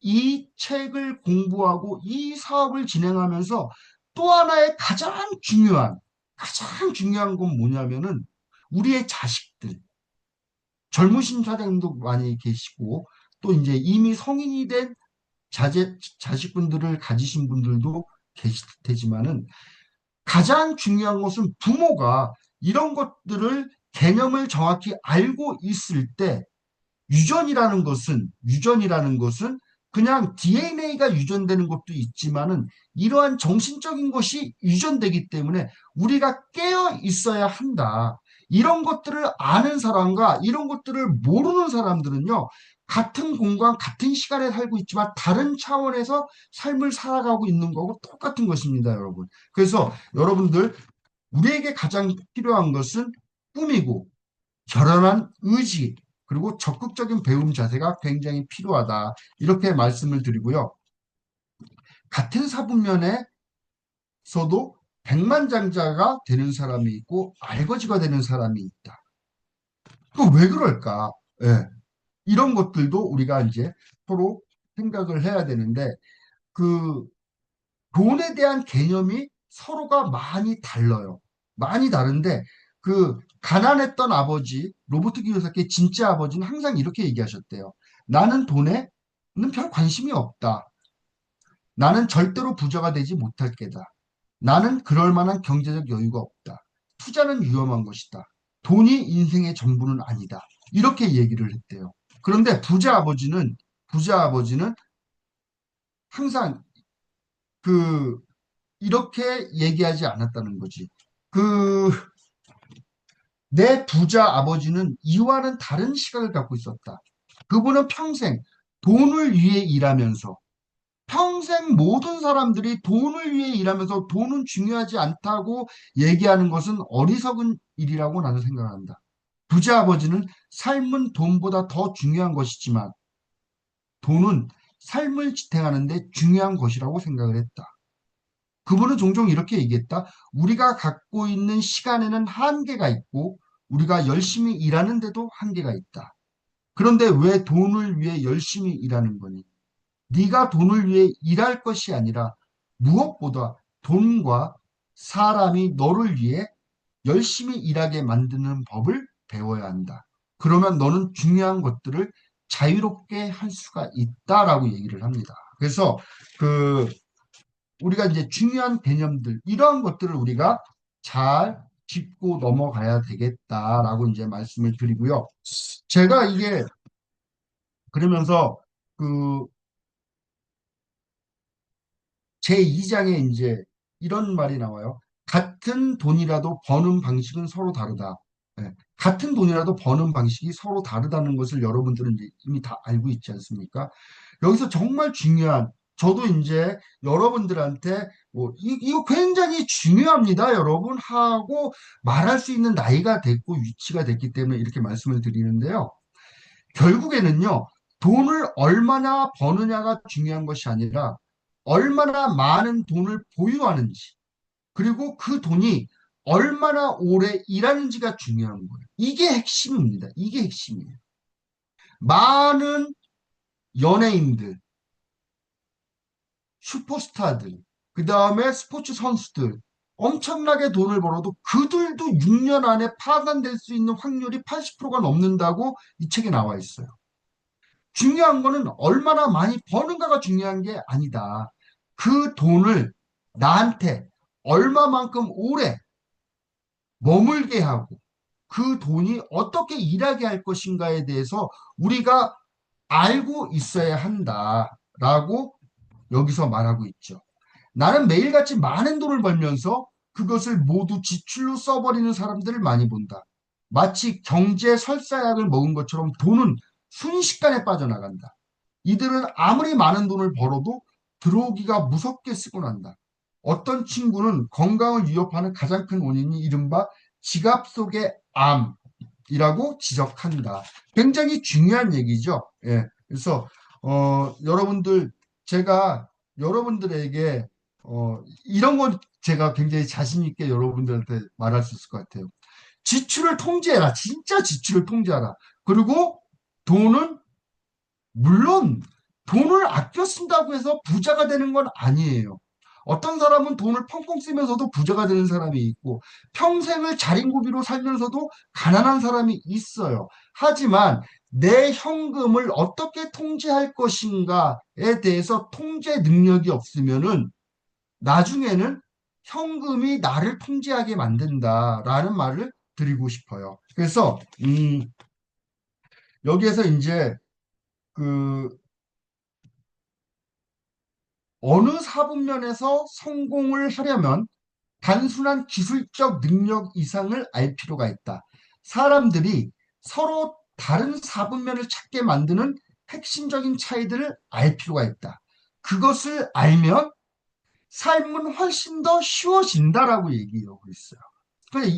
이 책을 공부하고 이 사업을 진행하면서 또 하나의 가장 중요한 건 뭐냐면은 우리의 자식들, 젊으신 사장님도 많이 계시고 또 이제 이미 성인이 된 자식분들을 가지신 분들도 계실 테지만은 가장 중요한 것은 부모가 이런 것들을 개념을 정확히 알고 있을 때 유전이라는 것은 그냥 DNA가 유전되는 것도 있지만은 이러한 정신적인 것이 유전되기 때문에 우리가 깨어 있어야 한다. 이런 것들을 아는 사람과 이런 것들을 모르는 사람들은요, 같은 공간, 같은 시간에 살고 있지만 다른 차원에서 삶을 살아가고 있는 거고 똑같은 것입니다, 여러분. 그래서 여러분들, 우리에게 가장 필요한 것은 꿈이고 결연한 의지, 그리고 적극적인 배움 자세가 굉장히 필요하다. 이렇게 말씀을 드리고요. 같은 사분면에서도 백만장자가 되는 사람이 있고 알거지가 되는 사람이 있다. 그 왜 그럴까? 예. 이런 것들도 우리가 이제 서로 생각을 해야 되는데 그 돈에 대한 개념이 서로가 많이 달라요. 많이 다른데 그 가난했던 아버지 로버트 기요사키의 진짜 아버지는 항상 이렇게 얘기하셨대요. 나는 돈에는 별 관심이 없다. 나는 절대로 부자가 되지 못할 게다. 나는 그럴 만한 경제적 여유가 없다. 투자는 위험한 것이다. 돈이 인생의 전부는 아니다. 이렇게 얘기를 했대요. 그런데 부자 아버지는 항상 그 이렇게 얘기하지 않았다는 거지. 그, 내 부자 아버지는 이와는 다른 시각을 갖고 있었다. 그분은 평생 돈을 위해 일하면서, 평생 모든 사람들이 돈을 위해 일하면서 돈은 중요하지 않다고 얘기하는 것은 어리석은 일이라고 나는 생각한다. 부자 아버지는 삶은 돈보다 더 중요한 것이지만, 돈은 삶을 지탱하는데 중요한 것이라고 생각을 했다. 그분은 종종 이렇게 얘기했다. 우리가 갖고 있는 시간에는 한계가 있고 우리가 열심히 일하는데도 한계가 있다. 그런데 왜 돈을 위해 열심히 일하는 거니? 네가 돈을 위해 일할 것이 아니라 무엇보다 돈과 사람이 너를 위해 열심히 일하게 만드는 법을 배워야 한다. 그러면 너는 중요한 것들을 자유롭게 할 수가 있다라고 얘기를 합니다. 그래서 그 우리가 이제 중요한 개념들, 이러한 것들을 우리가 잘 짚고 넘어가야 되겠다라고 이제 말씀을 드리고요. 제가 이게 그러면서 그 제2장에 이제 이런 말이 나와요. 같은 돈이라도 버는 방식은 서로 다르다. 예, 같은 돈이라도 버는 방식이 서로 다르다는 것을 여러분들은 이제 이미 다 알고 있지 않습니까? 여기서 정말 중요한, 저도 이제 여러분들한테 뭐 이거 굉장히 중요합니다, 여러분 하고 말할 수 있는 나이가 됐고 위치가 됐기 때문에 이렇게 말씀을 드리는데요. 결국에는요, 돈을 얼마나 버느냐가 중요한 것이 아니라 얼마나 많은 돈을 보유하는지, 그리고 그 돈이 얼마나 오래 일하는지가 중요한 거예요. 이게 핵심입니다. 이게 핵심이에요. 많은 연예인들, 슈퍼스타들, 그 다음에 스포츠 선수들, 엄청나게 돈을 벌어도 그들도 6년 안에 파산될 수 있는 확률이 80%가 넘는다고 이 책에 나와 있어요. 중요한 거는 얼마나 많이 버는가가 중요한 게 아니다. 그 돈을 나한테 얼마만큼 오래 머물게 하고 그 돈이 어떻게 일하게 할 것인가에 대해서 우리가 알고 있어야 한다라고 여기서 말하고 있죠. 나는 매일같이 많은 돈을 벌면서 그것을 모두 지출로 써버리는 사람들을 많이 본다. 마치 경제 설사약을 먹은 것처럼 돈은 순식간에 빠져나간다. 이들은 아무리 많은 돈을 벌어도 들어오기가 무섭게 쓰고 난다. 어떤 친구는 건강을 위협하는 가장 큰 원인이 이른바 지갑 속의 암이라고 지적한다. 굉장히 중요한 얘기죠. 예. 그래서 여러분들 제가 여러분들에게 이런 건 제가 굉장히 자신 있게 여러분들한테 말할 수 있을 것 같아요. 지출을 통제해라. 진짜 지출을 통제하라. 그리고 돈은 물론 돈을 아껴 쓴다고 해서 부자가 되는 건 아니에요. 어떤 사람은 돈을 펑펑 쓰면서도 부자가 되는 사람이 있고 평생을 자린고비로 살면서도 가난한 사람이 있어요. 하지만 내 현금을 어떻게 통제할 것인가에 대해서 통제 능력이 없으면은 나중에는 현금이 나를 통제하게 만든다라는 말을 드리고 싶어요. 그래서 여기에서 이제 그 어느 사분면에서 성공을 하려면 단순한 기술적 능력 이상을 알 필요가 있다. 사람들이 서로 다른 사분면을 찾게 만드는 핵심적인 차이들을 알 필요가 있다. 그것을 알면 삶은 훨씬 더 쉬워진다라고 얘기하고 있어요. 근데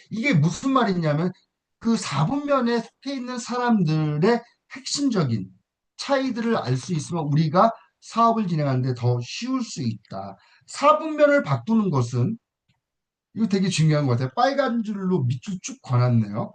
이게 무슨 말이냐면 그 사분면에 속해 있는 사람들의 핵심적인 차이들을 알 수 있으면 우리가 사업을 진행하는데 더 쉬울 수 있다. 사분면을 바꾸는 것은 이거 되게 중요한 것 같아요. 빨간 줄로 밑줄 쭉 그어놨네요.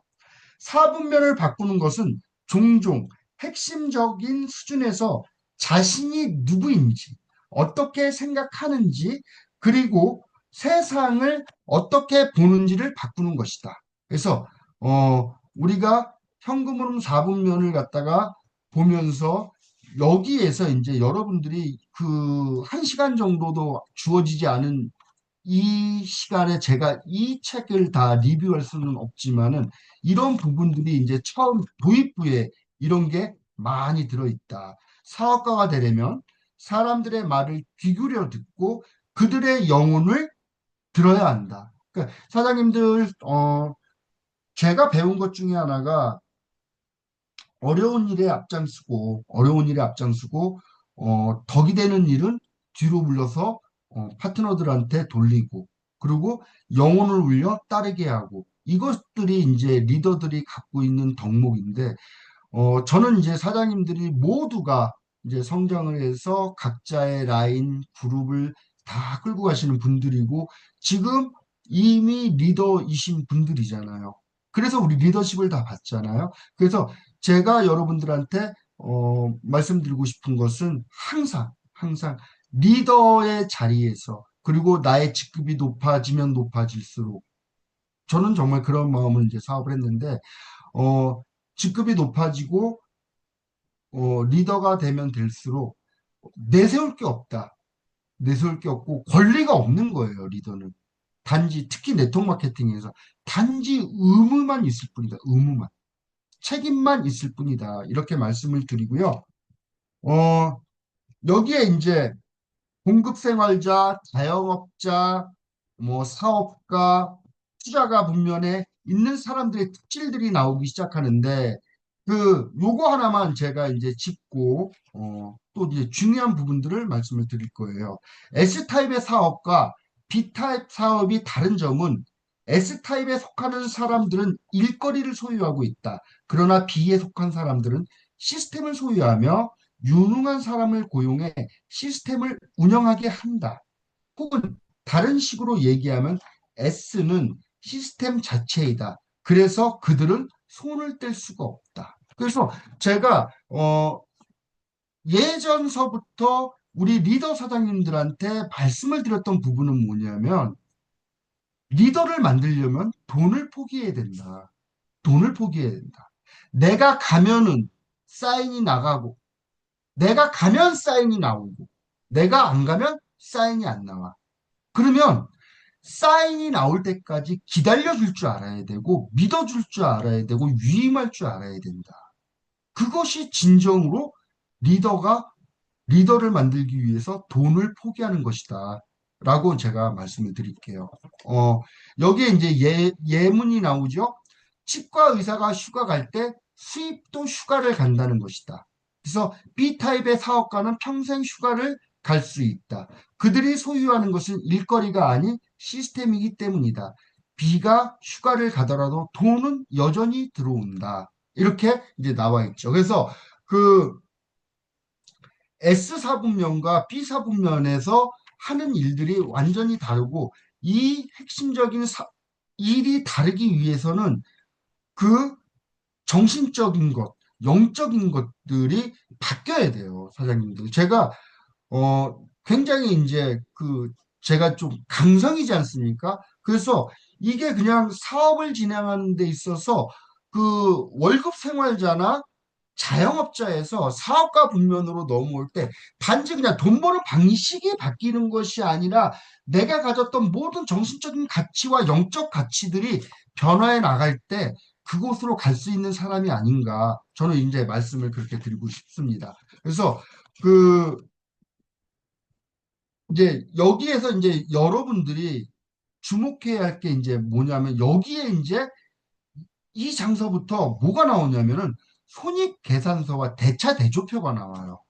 사분면을 바꾸는 것은 종종 핵심적인 수준에서 자신이 누구인지, 어떻게 생각하는지, 그리고 세상을 어떻게 보는지를 바꾸는 것이다. 그래서 우리가 현금 흐름 사분면을 갖다가 보면서 여기에서 이제 여러분들이 그 1시간 정도도 주어지지 않은 이 시간에 제가 이 책을 다 리뷰할 수는 없지만은 이런 부분들이 이제 처음 도입부에 이런 게 많이 들어있다. 사업가가 되려면 사람들의 말을 귀 기울여 듣고 그들의 영혼을 들어야 한다. 그러니까 사장님들, 제가 배운 것 중에 하나가 어려운 일에 앞장서고, 덕이 되는 일은 뒤로 물러서 파트너들한테 돌리고, 그리고 영혼을 울려 따르게 하고, 이것들이 이제 리더들이 갖고 있는 덕목인데, 저는 이제 사장님들이 모두가 이제 성장을 해서 각자의 라인, 그룹을 다 끌고 가시는 분들이고, 지금 이미 리더이신 분들이잖아요. 그래서 우리 리더십을 다 받잖아요. 그래서 제가 여러분들한테 말씀드리고 싶은 것은 항상 리더의 자리에서 그리고 나의 직급이 높아지면 높아질수록 저는 정말 그런 마음으로 이제 사업을 했는데 어, 직급이 높아지고 리더가 되면 될수록 내세울 게 없다. 내세울 게 없고 권리가 없는 거예요, 리더는. 단지 특히 네트워크 마케팅에서 단지 의무만 있을 뿐이다. 의무만. 책임만 있을 뿐이다. 이렇게 말씀을 드리고요. 어, 여기에 이제 공급생활자, 자영업자, 뭐 사업가, 투자가 분면에 있는 사람들의 특질들이 나오기 시작하는데 요거 하나만 제가 이제 짚고 또 이제 중요한 부분들을 말씀을 드릴 거예요. S타입의 사업과 B타입 사업이 다른 점은 S타입에 속하는 사람들은 일거리를 소유하고 있다. 그러나 B에 속한 사람들은 시스템을 소유하며 유능한 사람을 고용해 시스템을 운영하게 한다. 혹은 다른 식으로 얘기하면 S는 시스템 자체이다. 그래서 그들은 손을 뗄 수가 없다. 그래서 제가 예전서부터 우리 리더 사장님들한테 말씀을 드렸던 부분은 뭐냐면 리더를 만들려면 돈을 포기해야 된다. 돈을 포기해야 된다. 내가 가면은 사인이 나가고 내가 가면 사인이 나오고 내가 안 가면 사인이 안 나와. 그러면 사인이 나올 때까지 기다려줄 줄 알아야 되고 믿어줄 줄 알아야 되고 위임할 줄 알아야 된다. 그것이 진정으로 리더가 리더를 만들기 위해서 돈을 포기하는 것이다. 라고 제가 말씀을 드릴게요. 여기에 이제 예문이 나오죠. 치과 의사가 휴가 갈 때 수입도 휴가를 간다는 것이다. 그래서 B타입의 사업가는 평생 휴가를 갈 수 있다. 그들이 소유하는 것은 일거리가 아닌 시스템이기 때문이다. B가 휴가를 가더라도 돈은 여전히 들어온다. 이렇게 이제 나와 있죠. 그래서 그 S사분면과 B사분면에서 하는 일들이 완전히 다르고 이 핵심적인 일이 다르기 위해서는 그 정신적인 것, 영적인 것들이 바뀌어야 돼요, 사장님들. 제가 굉장히 이제 제가 좀 감성이지 않습니까? 그래서 이게 그냥 사업을 진행하는 데 있어서 월급 생활자나 자영업자에서 사업가 분면으로 넘어올 때 단지 그냥 돈 버는 방식이 바뀌는 것이 아니라 내가 가졌던 모든 정신적인 가치와 영적 가치들이 변화해 나갈 때 그곳으로 갈 수 있는 사람이 아닌가. 저는 이제 말씀을 그렇게 드리고 싶습니다. 그래서 그 이제 여기에서 이제 여러분들이 주목해야 할 게 이제 뭐냐면 여기에 이제 이 장서부터 뭐가 나오냐면은 손익계산서와 대차대조표가 나와요.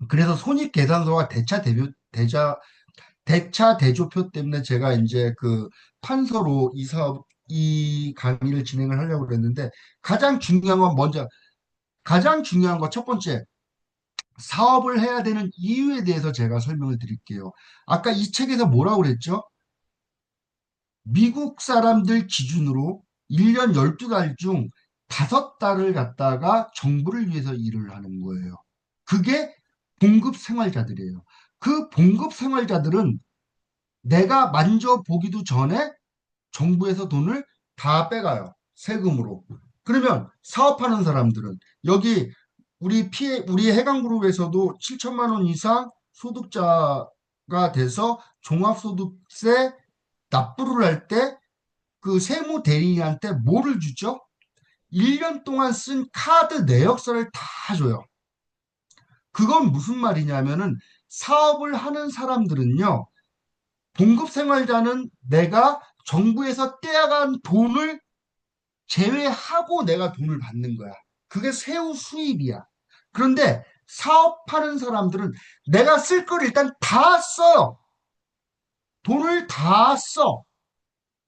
그래서 손익계산서와 대차대조표 때문에 제가 이제 판서로 이 강의를 진행을 하려고 그랬는데 가장 중요한 거 첫 번째, 사업을 해야 되는 이유에 대해서 제가 설명을 드릴게요. 아까 이 책에서 뭐라고 그랬죠? 미국 사람들 기준으로 1년 12달 중 5달을 갖다가 정부를 위해서 일을 하는 거예요. 그게 봉급 생활자들이에요. 그 봉급 생활자들은 내가 만져보기도 전에 정부에서 돈을 다 빼가요. 세금으로. 그러면 사업하는 사람들은 여기 우리 해강그룹에서도 7천만 원 이상 소득자가 돼서 종합소득세 납부를 할 때 세무 대리인한테 뭐를 주죠? 1년 동안 쓴 카드 내역서를 다 줘요. 그건 무슨 말이냐면은 사업을 하는 사람들은요, 봉급 생활자는 내가 정부에서 떼어간 돈을 제외하고 내가 돈을 받는 거야. 그게 세후 수입이야. 그런데 사업하는 사람들은 내가 쓸 걸 일단 다 써요. 돈을 다 써.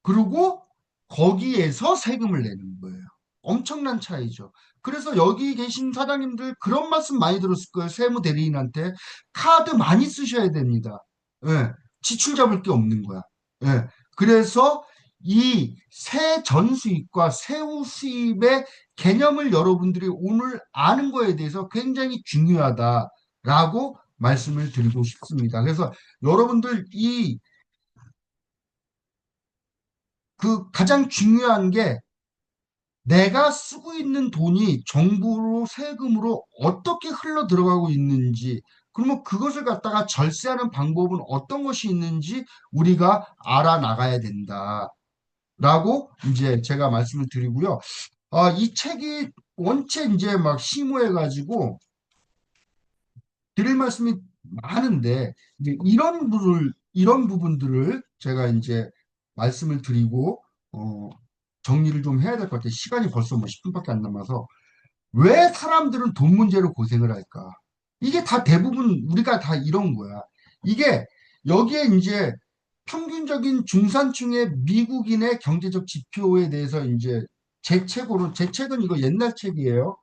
그리고 거기에서 세금을 내는 거예요. 엄청난 차이죠. 그래서 여기 계신 사장님들 그런 말씀 많이 들었을 거예요. 세무 대리인한테 카드 많이 쓰셔야 됩니다. 예, 지출 잡을 게 없는 거야. 예, 그래서 이 세전수입과 세후수입의 개념을 여러분들이 오늘 아는 거에 대해서 굉장히 중요하다라고 말씀을 드리고 싶습니다. 그래서 여러분들 가장 중요한 게 내가 쓰고 있는 돈이 정부로 세금으로 어떻게 흘러 들어가고 있는지, 그러면 그것을 갖다가 절세하는 방법은 어떤 것이 있는지 우리가 알아나가야 된다라고 이제 제가 말씀을 드리고요. 이 책이 원체 이제 막 심오해가지고 드릴 말씀이 많은데 이제 이런 부분들을 제가 이제 말씀을 드리고 정리를 좀 해야 될 것 같아요. 시간이 벌써 뭐 10분밖에 안 남아서 왜 사람들은 돈 문제로 고생을 할까? 이게 다 대부분 우리가 다 이런 거야. 이게 여기에 이제 평균적인 중산층의 미국인의 경제적 지표에 대해서 이제 제 책은 이거 옛날 책이에요.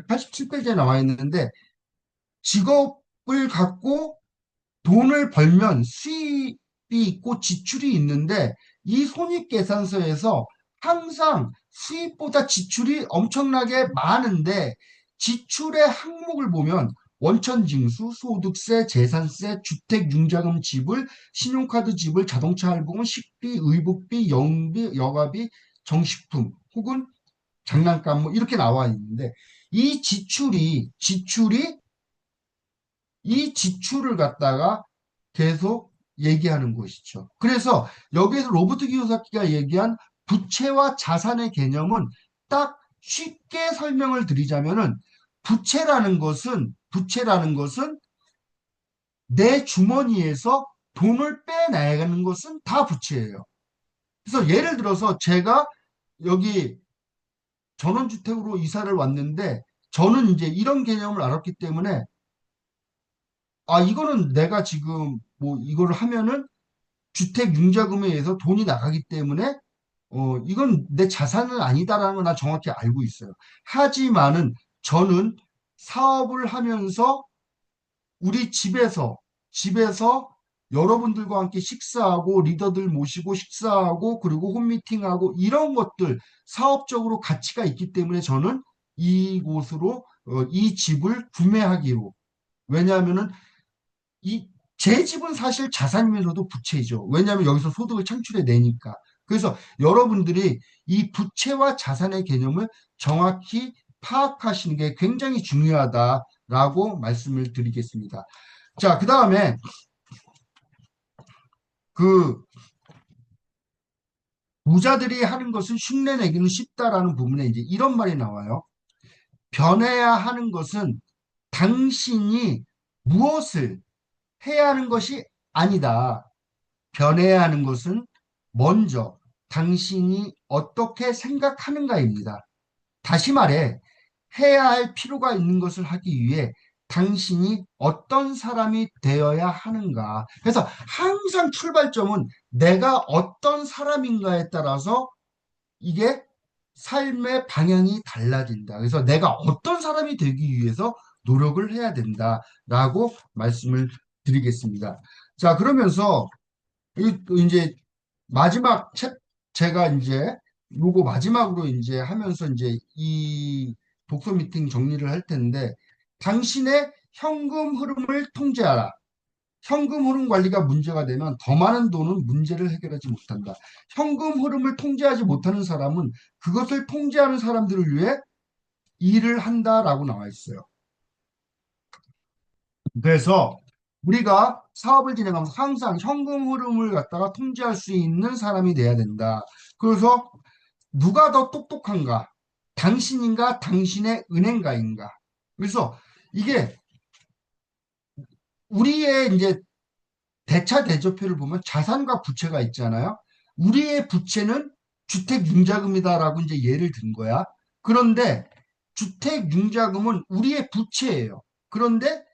187페이지에 나와 있는데 직업을 갖고 돈을 벌면 수입이 있고 지출이 있는데 이 손익계산서에서 항상 수입보다 지출이 엄청나게 많은데 지출의 항목을 보면 원천징수, 소득세, 재산세, 주택융자금 지불, 신용카드 지불, 자동차 할부금, 식비, 의복비, 영비, 여가비, 정식품 혹은 장난감 뭐 이렇게 나와 있는데 이 지출을 갖다가 계속 얘기하는 것이죠. 그래서 여기에서 로버트 기요사키가 얘기한 부채와 자산의 개념은 딱 쉽게 설명을 드리자면은 부채라는 것은 내 주머니에서 돈을 빼내가는 것은 다 부채예요. 그래서 예를 들어서 제가 여기 전원주택으로 이사를 왔는데 저는 이제 이런 개념을 알았기 때문에 이거는 내가 지금 뭐 이걸 하면은 주택 융자금에 의해서 돈이 나가기 때문에 이건 내 자산은 아니다라는 걸 난 정확히 알고 있어요. 하지만은 저는 사업을 하면서 우리 집에서 여러분들과 함께 식사하고 리더들 모시고 식사하고 그리고 홈미팅하고 이런 것들 사업적으로 가치가 있기 때문에 저는 이곳으로 이 집을 구매하기로. 왜냐하면은 이 제 집은 사실 자산이면서도 부채이죠. 왜냐하면 여기서 소득을 창출해 내니까. 그래서 여러분들이 이 부채와 자산의 개념을 정확히 파악하시는 게 굉장히 중요하다라고 말씀을 드리겠습니다. 자, 그 다음에 그 부자들이 하는 것은 흉내 내기는 쉽다라는 부분에 이제 이런 말이 나와요. 변해야 하는 것은 당신이 무엇을 해야 하는 것이 아니다. 변해야 하는 것은 먼저 당신이 어떻게 생각하는가입니다. 다시 말해, 해야 할 필요가 있는 것을 하기 위해 당신이 어떤 사람이 되어야 하는가. 그래서 항상 출발점은 내가 어떤 사람인가에 따라서 이게 삶의 방향이 달라진다. 그래서 내가 어떤 사람이 되기 위해서 노력을 해야 된다라고 말씀을 드리겠습니다. 자, 그러면서 이제 마지막 제가 이제 요거 마지막으로 이제 하면서 이제 이 독서 미팅 정리를 할 텐데 당신의 현금 흐름을 통제하라. 현금 흐름 관리가 문제가 되면 더 많은 돈은 문제를 해결하지 못한다. 현금 흐름을 통제하지 못하는 사람은 그것을 통제하는 사람들을 위해 일을 한다라고 나와 있어요. 그래서 우리가 사업을 진행하면서 항상 현금 흐름을 갖다가 통제할 수 있는 사람이 돼야 된다. 그래서 누가 더 똑똑한가? 당신인가? 당신의 은행가인가? 그래서 이게 우리의 이제 대차 대조표를 보면 자산과 부채가 있잖아요. 우리의 부채는 주택융자금이다라고 이제 예를 든 거야. 그런데 주택융자금은 우리의 부채예요. 그런데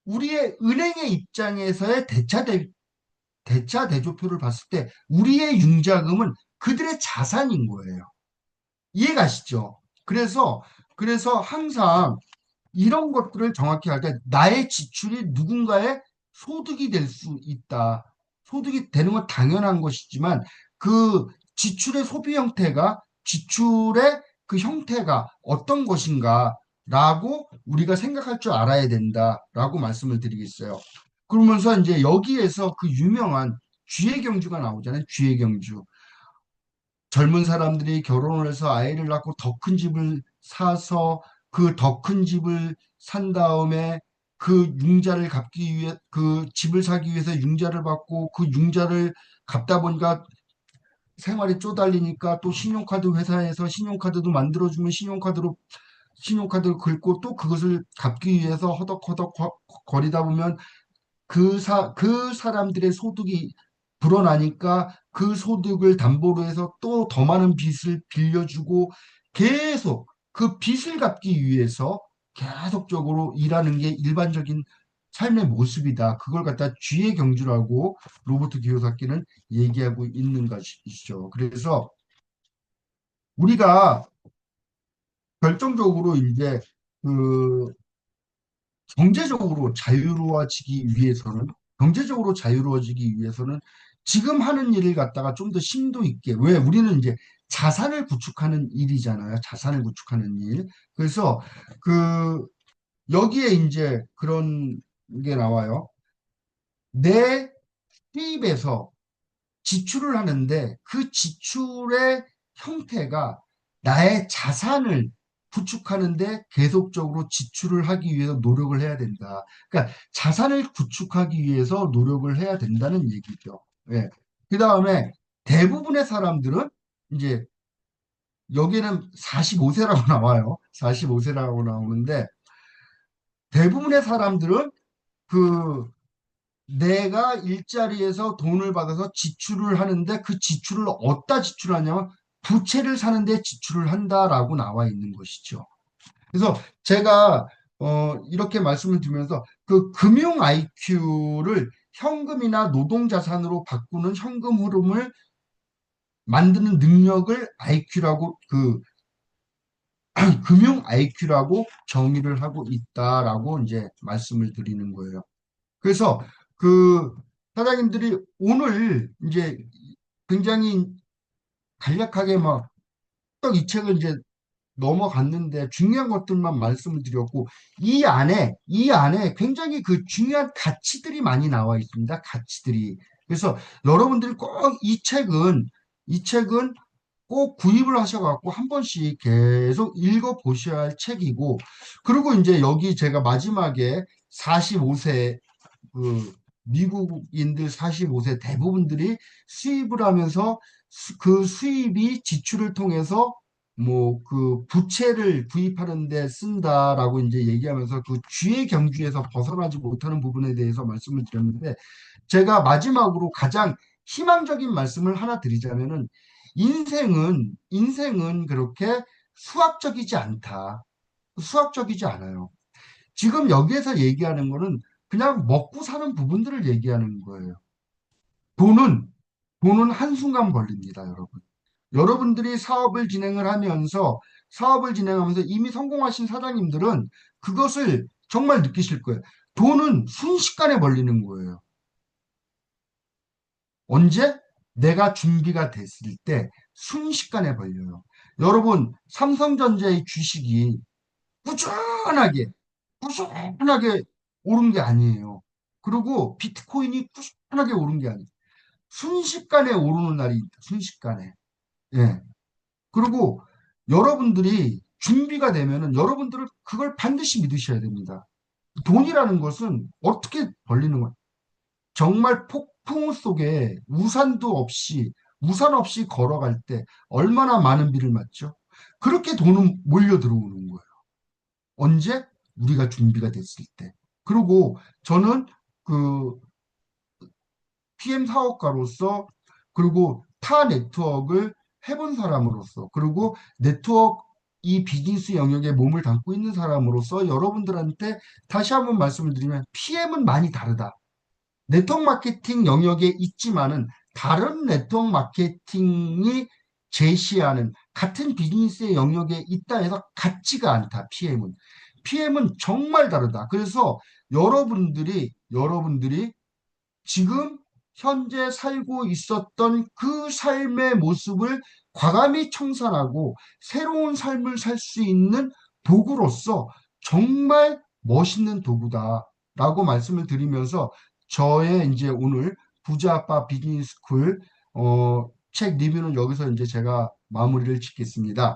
우리의 은행의 입장에서의 대차 대조표를 봤을 때 우리의 융자금은 그들의 자산인 거예요. 이해가시죠? 그래서 항상 이런 것들을 정확히 할 때 나의 지출이 누군가의 소득이 될 수 있다. 소득이 되는 건 당연한 것이지만 그 지출의 소비 형태가 지출의 그 형태가 어떤 것인가라고 우리가 생각할 줄 알아야 된다라고 말씀을 드리겠어요. 그러면서 이제 여기에서 그 유명한 쥐의 경주가 나오잖아요. 쥐의 경주. 젊은 사람들이 결혼을 해서 아이를 낳고 더 큰 집을 사서 그 더 큰 집을 산 다음에 그 융자를 갚기 위해 그 집을 사기 위해서 융자를 받고 그 융자를 갚다 보니까 생활이 쪼달리니까 또 신용카드 회사에서 신용카드도 만들어주면 신용카드를 긁고 또 그것을 갚기 위해서 허덕허덕 거리다 보면 그 사람들의 소득이 불어나니까 그 소득을 담보로 해서 또 더 많은 빚을 빌려주고 계속 그 빚을 갚기 위해서 계속적으로 일하는 게 일반적인 삶의 모습이다. 그걸 갖다 쥐의 경주라고 로버트 기요사키는 얘기하고 있는 것이죠. 그래서 우리가 결정적으로 이제 그 경제적으로 자유로워지기 위해서는 경제적으로 자유로워지기 위해서는 지금 하는 일을 갖다가 좀 더 심도 있게 왜 우리는 이제 자산을 구축하는 일이잖아요. 자산을 구축하는 일. 그래서 그 여기에 이제 그런 게 나와요. 내 수입에서 지출을 하는데 그 지출의 형태가 나의 자산을 구축하는데 계속적으로 지출을 하기 위해서 노력을 해야 된다. 그러니까 자산을 구축하기 위해서 노력을 해야 된다는 얘기죠. 예. 그 다음에 대부분의 사람들은 이제 여기는 45세라고 나와요. 45세라고 나오는데 대부분의 사람들은 그 내가 일자리에서 돈을 받아서 지출을 하는데 그 지출을 어디다 지출하냐면 부채를 사는데 지출을 한다라고 나와 있는 것이죠. 그래서 제가 이렇게 말씀을 드리면서 그 금융 IQ를 현금이나 노동 자산으로 바꾸는 현금 흐름을 만드는 능력을 IQ라고 금융 IQ라고 정의를 하고 있다라고 이제 말씀을 드리는 거예요. 그래서 그 사장님들이 오늘 이제 굉장히 간략하게 막 딱 이 책을 이제 넘어갔는데 중요한 것들만 말씀을 드렸고 이 안에 굉장히 그 중요한 가치들이 많이 나와 있습니다. 가치들이. 그래서 여러분들이 꼭 이 책은 꼭 구입을 하셔갖고 한 번씩 계속 읽어 보셔야 할 책이고 그리고 이제 여기 제가 마지막에 45세 그 미국인들 45세 대부분들이 수입을 하면서 그 수입이 지출을 통해서 뭐 그 부채를 구입하는 데 쓴다라고 이제 얘기하면서 그 쥐의 경주에서 벗어나지 못하는 부분에 대해서 말씀을 드렸는데 제가 마지막으로 가장 희망적인 말씀을 하나 드리자면은 인생은 그렇게 수학적이지 않다. 수학적이지 않아요. 지금 여기에서 얘기하는 거는 그냥 먹고 사는 부분들을 얘기하는 거예요. 돈은, 돈은 한순간 벌립니다, 여러분. 여러분들이 사업을 진행하면서 이미 성공하신 사장님들은 그것을 정말 느끼실 거예요. 돈은 순식간에 벌리는 거예요. 언제? 내가 준비가 됐을 때 순식간에 벌려요. 여러분, 삼성전자의 주식이 꾸준하게, 꾸준하게 오른 게 아니에요. 그리고 비트코인이 꾸준하게 오른 게 아니에요. 순식간에 오르는 날이 있다. 순식간에. 예. 그리고 여러분들이 준비가 되면은 여러분들은 그걸 반드시 믿으셔야 됩니다. 돈이라는 것은 어떻게 벌리는 거야? 정말 폭풍 속에 우산 없이 걸어갈 때 얼마나 많은 비를 맞죠? 그렇게 돈은 몰려 들어오는 거예요. 언제? 우리가 준비가 됐을 때. 그리고 저는 그 PM 사업가로서 그리고 타 네트워크를 해본 사람으로서 그리고 네트워크 이 비즈니스 영역에 몸을 담고 있는 사람으로서 여러분들한테 다시 한번 말씀을 드리면 PM은 많이 다르다. 네트워크 마케팅 영역에 있지만은 다른 네트워크 마케팅이 제시하는 같은 비즈니스의 영역에 있다 해서 같지가 않다. PM은 정말 다르다. 그래서 여러분들이 지금 현재 살고 있었던 그 삶의 모습을 과감히 청산하고 새로운 삶을 살 수 있는 도구로서 정말 멋있는 도구다라고 말씀을 드리면서 저의 이제 오늘 부자 아빠 비즈니스 스쿨 책 리뷰는 여기서 이제 제가 마무리를 짓겠습니다.